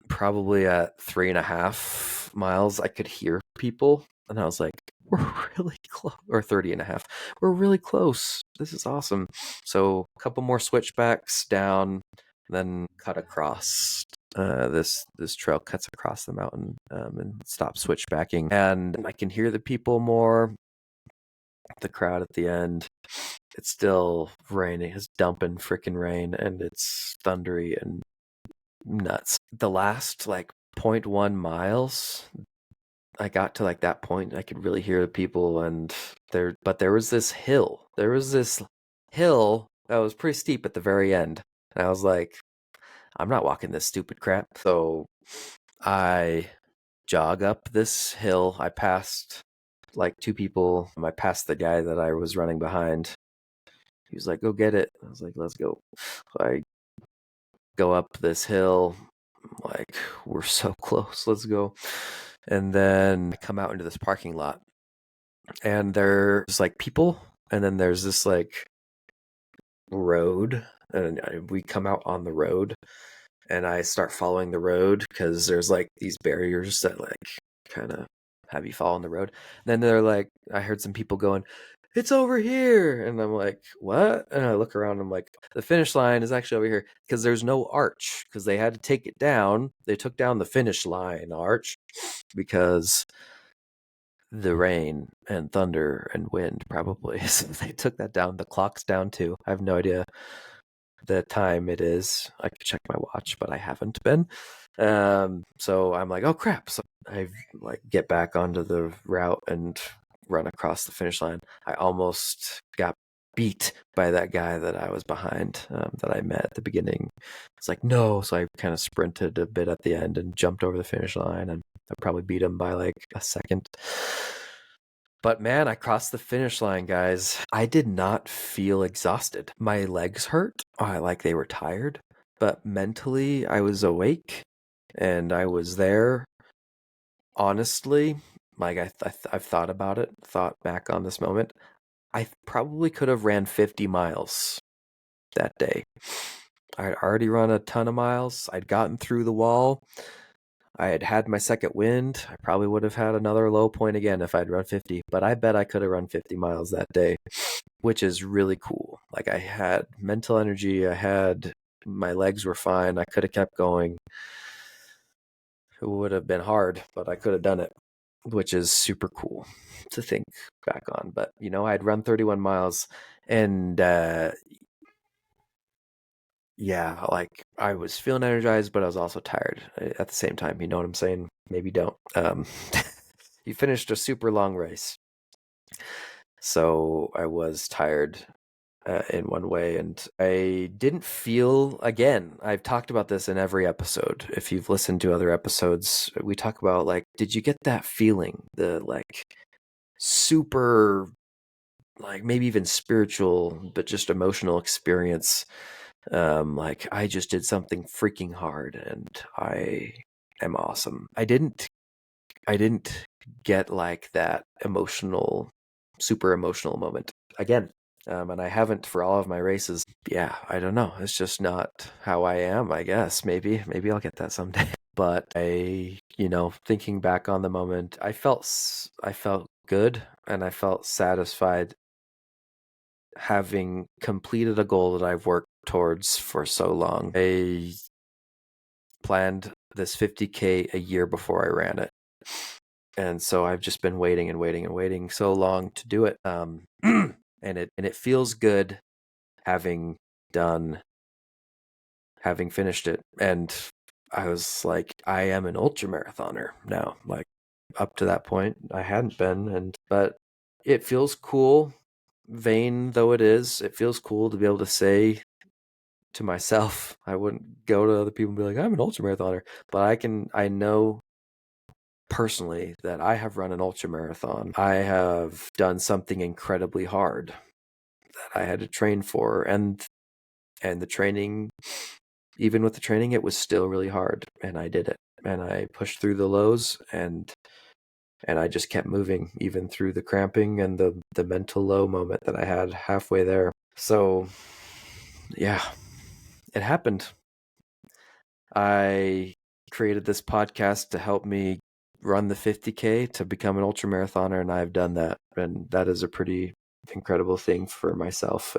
Probably at 3.5 miles, I could hear people. And I was like, we're really close. Or 30.5. We're really close. This is awesome. So a couple more switchbacks down, then cut across. This trail cuts across the mountain and stops switchbacking. And I can hear the people more. The crowd at the end. It's still raining. It's dumping freaking rain, and it's thundery and nuts. The last like 0.1 miles, I got to like that point, I could really hear the people, and there was this hill. There was this hill that was pretty steep at the very end. And I was like, I'm not walking this stupid crap. So I jog up this hill. I passed like 2 people. I passed the guy that I was running behind. He was like, go get it. I was like, let's go. So I go up this hill. I'm like, we're so close. Let's go. And then I come out into this parking lot, and there's like people, and then there's this like road, and we come out on the road, and I start following the road because there's like these barriers that like kind of have you fall on the road. And then they're like, I heard some people going, it's over here. And I'm like, what? And I look around, I'm like, the finish line is actually over here because there's no arch because they had to take it down. They took down the finish line arch because the rain and thunder and wind probably. So they took that down. The clock's down too. I have no idea the time it is. I could check my watch, but I haven't been. So I'm like, oh crap. So I like get back onto the route and run across the finish line. I almost got beat by that guy that I was behind, that I met at the beginning. It's like, no. So I kind of sprinted a bit at the end and jumped over the finish line, and I probably beat him by like a second. But man, I crossed the finish line, guys. I did not feel exhausted. My legs hurt. Like they were tired. But mentally, I was awake and I was there. Honestly, like I've thought about it, thought back on this moment. I probably could have ran 50 miles that day. I'd already run a ton of miles. I'd gotten through the wall. I had had my second wind. I probably would have had another low point again if I'd run 50, but I bet I could have run 50 miles that day, which is really cool. Like I had mental energy. My legs were fine. I could have kept going. It would have been hard, but I could have done it, which is super cool to think back on. But, I'd run 31 miles and, yeah, like I was feeling energized, but I was also tired at the same time. You know what I'm saying? Maybe don't. You finished a super long race. So I was tired in one way, and I didn't feel, again, I've talked about this in every episode. If you've listened to other episodes, we talk about like, did you get that feeling? The like super, like maybe even spiritual, but just emotional experience. Like I just did something freaking hard and I am awesome. I didn't get like that super emotional moment again. And I haven't for all of my races. Yeah, I don't know. It's just not how I am, I guess. Maybe I'll get that someday. But thinking back on the moment, I felt good and I felt satisfied having completed a goal that I've worked towards for so long. I planned this 50K a year before I ran it. And so I've just been waiting and waiting and waiting so long to do it. And it feels good having finished it. And I was like, I am an ultramarathoner now. Like up to that point, I hadn't been, but it feels cool, vain though it is. It feels cool to be able to say to myself, I wouldn't go to other people and be like, I'm an ultramarathoner, but I know personally that I have run an ultramarathon. I have done something incredibly hard that I had to train for, and the training, even with the training, it was still really hard, and I did it, and I pushed through the lows, and I just kept moving even through the cramping and the mental low moment that I had halfway there. So yeah, it happened. I created this podcast to help me run the 50K to become an ultramarathoner, and I've done that, and that is a pretty incredible thing for myself.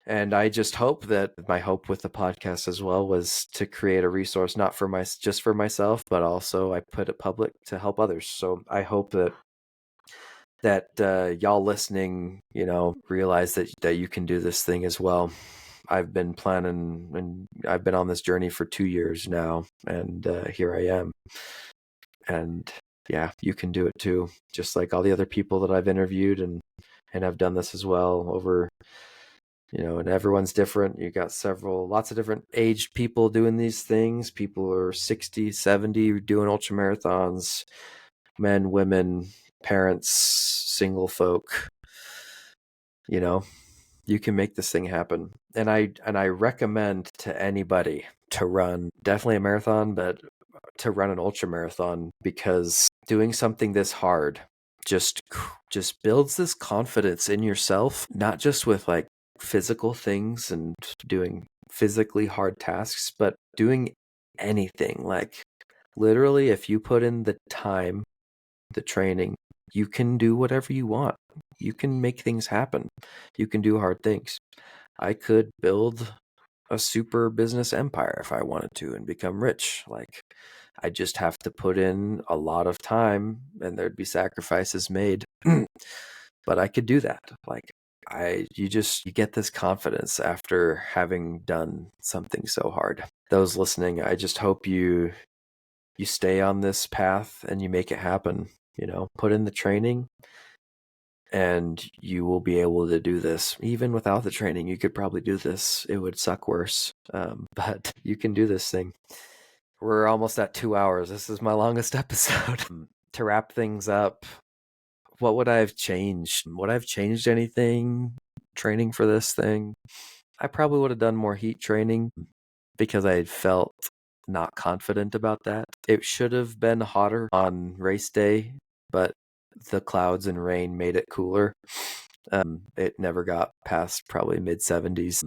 And I just hope that my hope with the podcast as well was to create a resource, not for just for myself, but also I put it public to help others. So I hope that y'all listening, realize that you can do this thing as well. I've been planning, and I've been on this journey for 2 years now, and here I am. And yeah, you can do it too, just like all the other people that I've interviewed and have done this as well over, and everyone's different. You got lots of different aged people doing these things. People are 60, 70 doing ultra marathons, men, women, parents, single folk, You can make this thing happen. And I recommend to anybody to run definitely a marathon, but to run an ultra marathon, because doing something this hard just builds this confidence in yourself, not just with like physical things and doing physically hard tasks, but doing anything. Like literally, if you put in the time, the training, you can do whatever you want. You can make things happen. You can do hard things. I could build a super business empire if I wanted to and become rich. Like, I just have to put in a lot of time and there'd be sacrifices made. But I could do that. Like, you get this confidence after having done something so hard. Those listening, I just hope you stay on this path and you make it happen. Put in the training and you will be able to do this. Even without the training, you could probably do this. It would suck worse, but you can do this thing. We're almost at 2 hours. This is my longest episode. To wrap things up, what would I have changed? Would I have changed anything training for this thing? I probably would have done more heat training because I felt not confident about that. It should have been hotter on race day, but the clouds and rain made it cooler. It never got past probably mid-70s,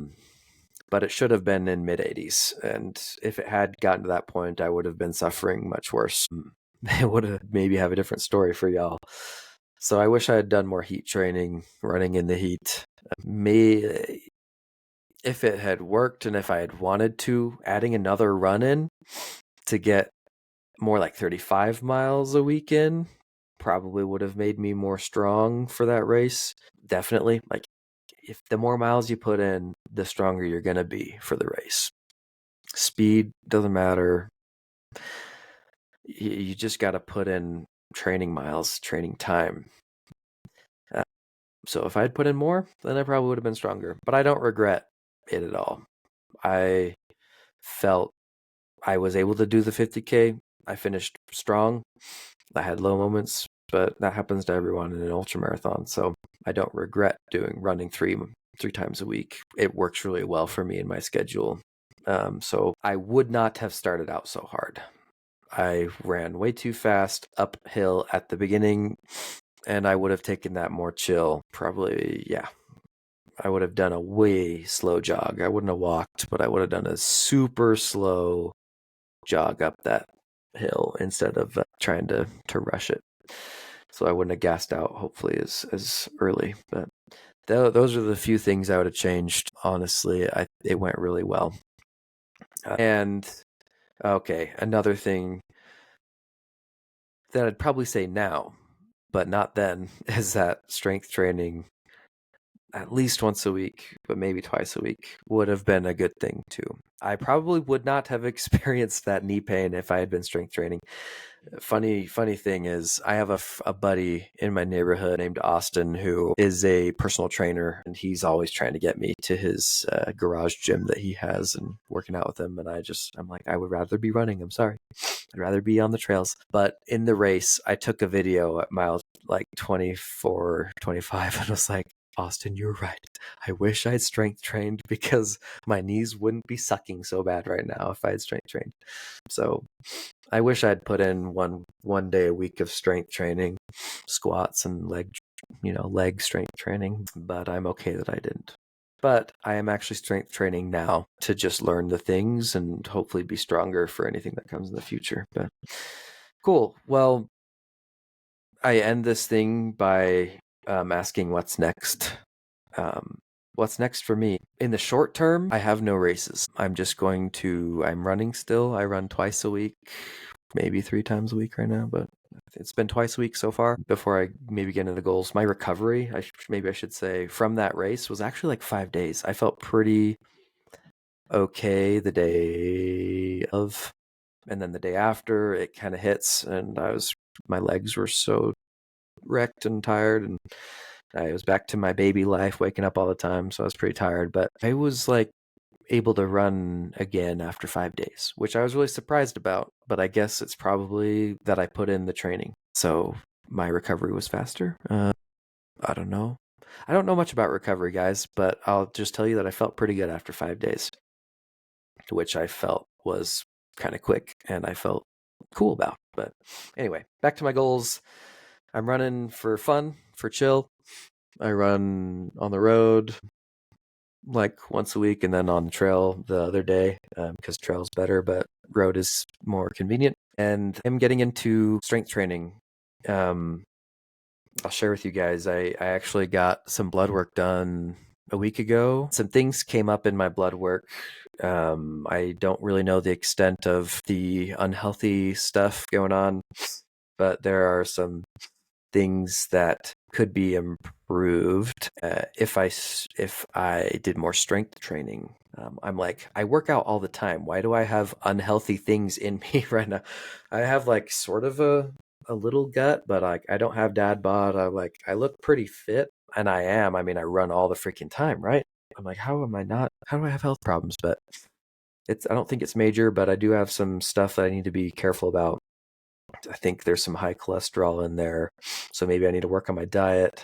but it should have been in mid-80s. And if it had gotten to that point, I would have been suffering much worse. It would have maybe have a different story for y'all. So I wish I had done more heat training, running in the heat. If it had worked and if I had wanted to, adding another run in to get more like 35 miles a week in probably would have made me more strong for that race. Definitely. Like, if the more miles you put in, the stronger you're going to be for the race. Speed doesn't matter. You just got to put in training miles, training time. So if I'd put in more, then I probably would have been stronger. But I don't regret it at all. I felt I was able to do the 50K. I finished strong. I had low moments, but that happens to everyone in an ultra marathon. So I don't regret running three times a week. It works really well for me in my schedule. So I would not have started out so hard. I ran way too fast uphill at the beginning, and I would have taken that more chill. Probably, yeah. I would have done a way slow jog. I wouldn't have walked, but I would have done a super slow jog up that hill instead of trying to rush it. So I wouldn't have gassed out, hopefully, as early. But those are the few things I would have changed. Honestly, it went really well. And okay, another thing that I'd probably say now, but not then, is that strength training at least once a week, but maybe twice a week, would have been a good thing too. I probably would not have experienced that knee pain if I had been strength training. Funny thing is, I have a buddy in my neighborhood named Austin who is a personal trainer, and he's always trying to get me to his garage gym that he has and working out with him. And I'm like, I would rather be running. I'm sorry. I'd rather be on the trails. But in the race, I took a video at mile like 24, 25, and was like, Austin, you're right. I wish I'd strength trained because my knees wouldn't be sucking so bad right now if I had strength trained. So I wish I'd put in one day a week of strength training, squats and leg strength training, but I'm okay that I didn't. But I am actually strength training now to just learn the things and hopefully be stronger for anything that comes in the future. But cool. Well, I end this thing by asking what's next. What's next for me? In the short term, I have no races. I'm running still. I run twice a week, maybe 3 times a week right now, but it's been twice a week so far before I maybe get into the goals. My recovery, maybe I should say, from that race was actually like 5 days. I felt pretty okay the day of, and then the day after it kind of hits, and my legs were so wrecked and tired, and I was back to my baby life, waking up all the time, so I was pretty tired, but I was like able to run again after 5 days, which I was really surprised about, but I guess it's probably that I put in the training. So my recovery was faster. I don't know. I don't know much about recovery, guys, but I'll just tell you that I felt pretty good after 5 days, which I felt was kind of quick and I felt cool about. But anyway, back to my goals. I'm running for fun, for chill. I run on the road like once a week and then on the trail the other day because trail's better, but road is more convenient. And I'm getting into strength training. I'll share with you guys. I actually got some blood work done a week ago. Some things came up in my blood work. I don't really know the extent of the unhealthy stuff going on, but there are some things that could be improved if I did more strength training. I'm like, I work out all the time. Why do I have unhealthy things in me right now? I have like sort of a little gut, but like I don't have dad bod. I look pretty fit, and I am. I mean, I run all the freaking time, right? I'm like, how am I not? How do I have health problems? But I don't think it's major, but I do have some stuff that I need to be careful about. I think there's some high cholesterol in there, so maybe I need to work on my diet.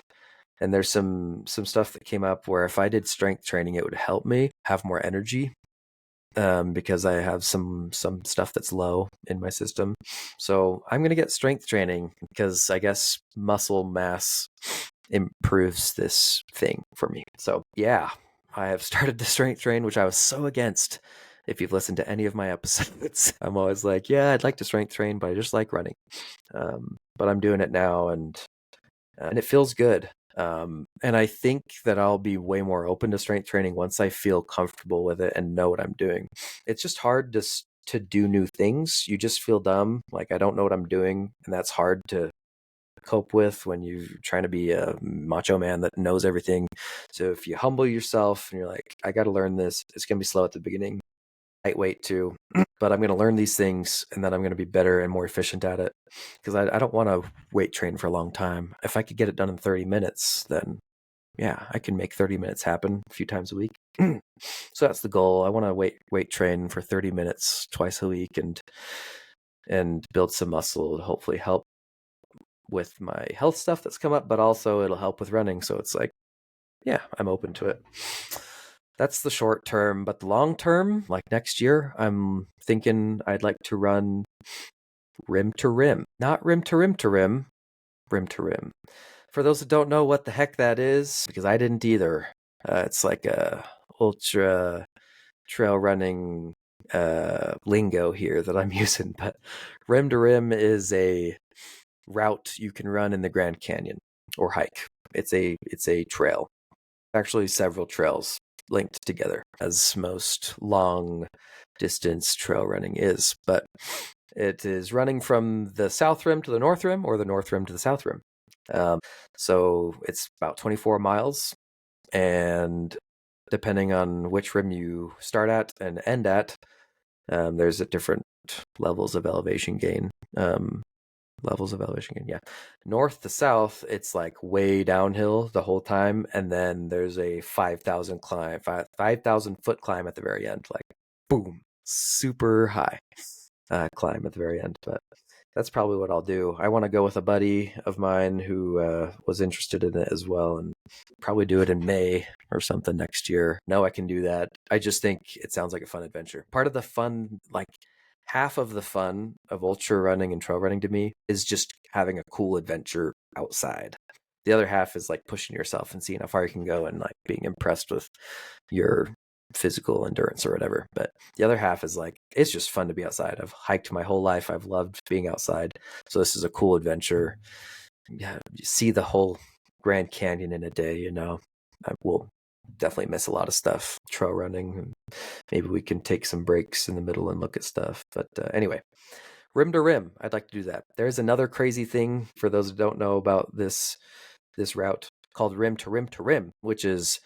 And there's some stuff that came up where if I did strength training, it would help me have more energy because I have some stuff that's low in my system. So I'm gonna get strength training because I guess muscle mass improves this thing for me. So yeah, I have started to strength train, which I was so against. If you've listened to any of my episodes, I'm always like, yeah, I'd like to strength train, but I just like running. But I'm doing it now, and it feels good. And I think that I'll be way more open to strength training once I feel comfortable with it and know what I'm doing. It's just hard to do new things. You just feel dumb, like I don't know what I'm doing, and that's hard to cope with when you're trying to be a macho man that knows everything. So if you humble yourself and you're like, I got to learn this, it's gonna be slow at the beginning. Lightweight too, but I'm going to learn these things and then I'm going to be better and more efficient at it because I don't want to weight train for a long time. If I could get it done in 30 minutes, then yeah, I can make 30 minutes happen a few times a week. So that's the goal. I want to weight train for 30 minutes twice a week and build some muscle to hopefully help with my health stuff that's come up, but also it'll help with running. So it's like, yeah, I'm open to it. That's the short term, but the long term, like next year, I'm thinking I'd like to run rim to rim, not rim to rim to rim, rim to rim. For those that don't know what the heck that is, because I didn't either, it's like a ultra trail running lingo here that I'm using. But rim to rim is a route you can run in the Grand Canyon or hike. It's a trail. Actually, several trails linked together, as most long distance trail running is, but it is running from the south rim to the north rim or the north rim to the south rim. So it's about 24 miles, and depending on which rim you start at and end at, there's a different levels of elevation gain. Yeah. North to south, it's like way downhill the whole time, and then there's a 5,000 foot climb at the very end, like boom, super high climb at the very end. But that's probably what I'll do. I want to go with a buddy of mine who was interested in it as well, and probably do it in May or something next year. No, I can do that. I just think it sounds like a fun adventure. Part of the fun, like half of the fun of ultra running and trail running to me is just having a cool adventure outside. The other half is like pushing yourself and seeing how far you can go and like being impressed with your physical endurance or whatever. But the other half is like, it's just fun to be outside. I've hiked my whole life. I've loved being outside. So this is a cool adventure. Yeah, you see the whole Grand Canyon in a day, you know. I will definitely miss a lot of stuff trail running. Maybe we can take some breaks in the middle and look at stuff. But anyway, rim to rim, I'd like to do that. There's another crazy thing for those who don't know about this route called rim to rim to rim, which is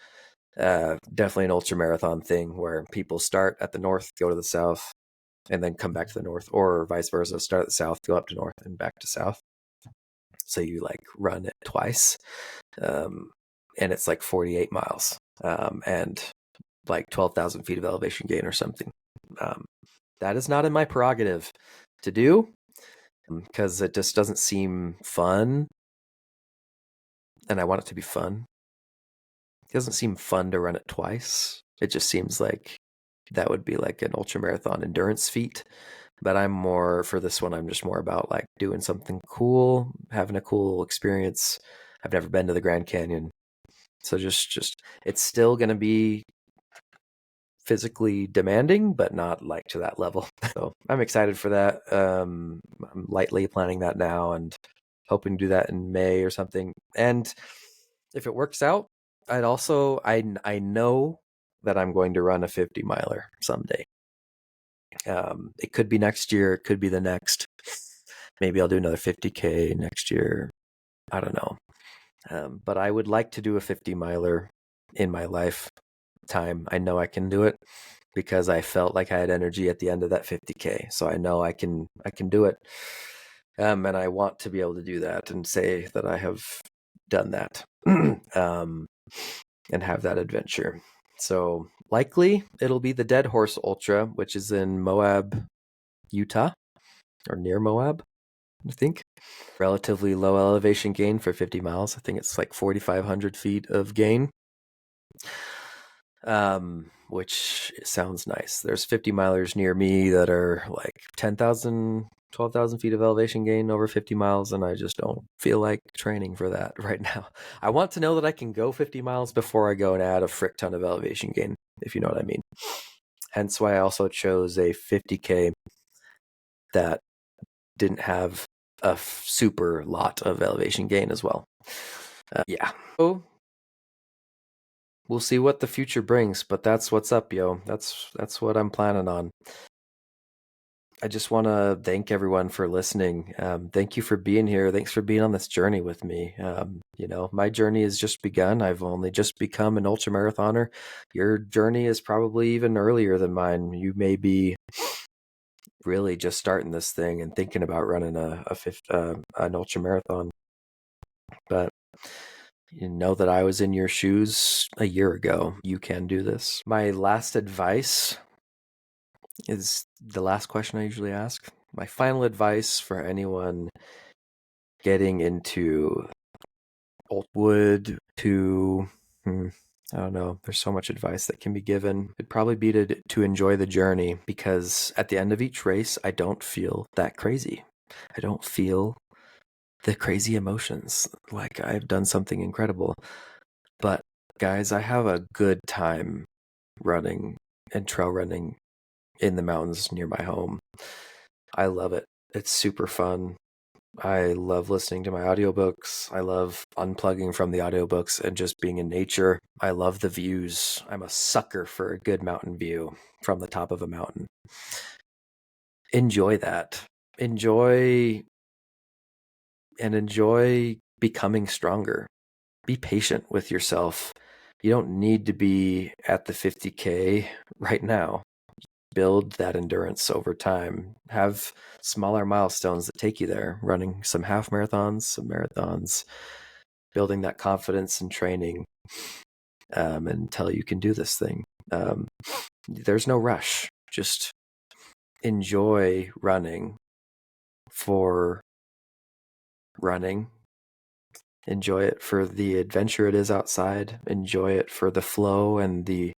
definitely an ultra marathon thing where people start at the north, go to the south, and then come back to the north, or vice versa, start at the south, go up to north, and back to south. So you like run it twice, and it's like 48 miles, and like 12,000 feet of elevation gain or something. That is not in my prerogative to do because it just doesn't seem fun, and I want it to be fun. doesn't seem fun to run it twice. It just seems like that would be like an ultramarathon endurance feat. But I'm more for this one. I'm just more about like doing something cool, having a cool experience. I've never been to the Grand Canyon, so just it's still going to be physically demanding, but not like to that level. So I'm excited for that. I'm lightly planning that now and hoping to do that in May or something. And if it works out, I know that I'm going to run a 50 miler someday. It could be next year. It could be the next. Maybe I'll do another 50K next year. I don't know. But I would like to do a 50 miler in my lifetime. I know I can do it because I felt like I had energy at the end of that 50K. So I know I can do it. And I want to be able to do that and say that I have done that and have that adventure. So likely it'll be the Dead Horse Ultra, which is in Moab, Utah, or near Moab, I think. Relatively low elevation gain for 50 miles. I think it's like 4,500 feet of gain, which sounds nice. There's 50 milers near me that are like 10,000, 12,000 feet of elevation gain over 50 miles, and I just don't feel like training for that right now. I want to know that I can go 50 miles before I go and add a frick ton of elevation gain, if you know what I mean. Hence why I also chose a 50K that didn't have a super lot of elevation gain as well. Yeah. So we'll see what the future brings, but that's what's up, yo. That's what I'm planning on. I just want to thank everyone for listening. Thank you for being here. Thanks for being on this journey with me. My journey has just begun. I've only just become an ultramarathoner. Your journey is probably even earlier than mine. You may be really just starting this thing and thinking about running an ultramarathon. But you know that I was in your shoes a year ago. You can do this. My last advice is the last question I usually ask. My final advice for anyone getting into would to I don't know. There's so much advice that can be given. It'd probably be to enjoy the journey, because at the end of each race, I don't feel that crazy. I don't feel the crazy emotions like I've done something incredible. But guys, I have a good time running and trail running in the mountains near my home. I love it. It's super fun. I love listening to my audiobooks. I love unplugging from the audiobooks and just being in nature. I love the views. I'm a sucker for a good mountain view from the top of a mountain. Enjoy that. Enjoy becoming stronger. Be patient with yourself. You don't need to be at the 50K right now. Build that endurance over time. Have smaller milestones that take you there, running some half marathons, some marathons, building that confidence and training until you can do this thing. There's no rush. Just enjoy running for running. Enjoy it for the adventure it is outside. Enjoy it for the flow and the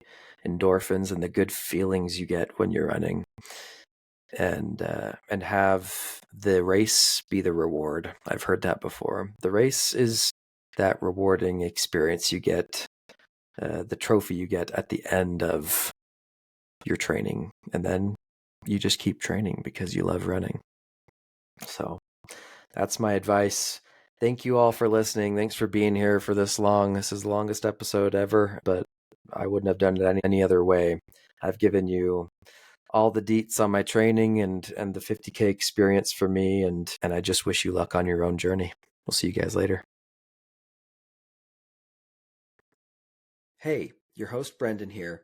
endorphins and the good feelings you get when you're running. And have the race be the reward. I've heard that before. The race is that rewarding experience you get, the trophy you get at the end of your training. And then you just keep training because you love running. So that's my advice. Thank you all for listening. Thanks for being here for this long. This is the longest episode ever, but I wouldn't have done it any other way. I've given you all the deets on my training and the 50K experience for me, and I just wish you luck on your own journey. We'll see you guys later. Hey, your host Brendon here.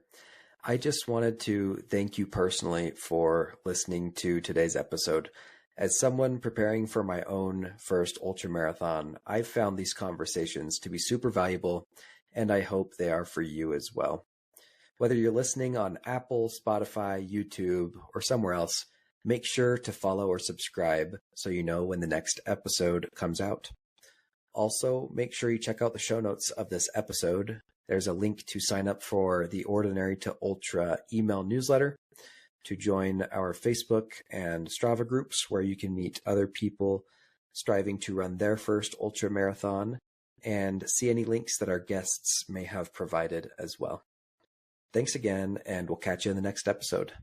I just wanted to thank you personally for listening to today's episode. As someone preparing for my own first ultramarathon, I've found these conversations to be super valuable, and I hope they are for you as well. Whether you're listening on Apple, Spotify, YouTube, or somewhere else, make sure to follow or subscribe so you know when the next episode comes out. Also, make sure you check out the show notes of this episode. There's a link to sign up for the Ordinary to Ultra email newsletter, to join our Facebook and Strava groups where you can meet other people striving to run their first ultra marathon, and see any links that our guests may have provided as well. Thanks again, and we'll catch you in the next episode.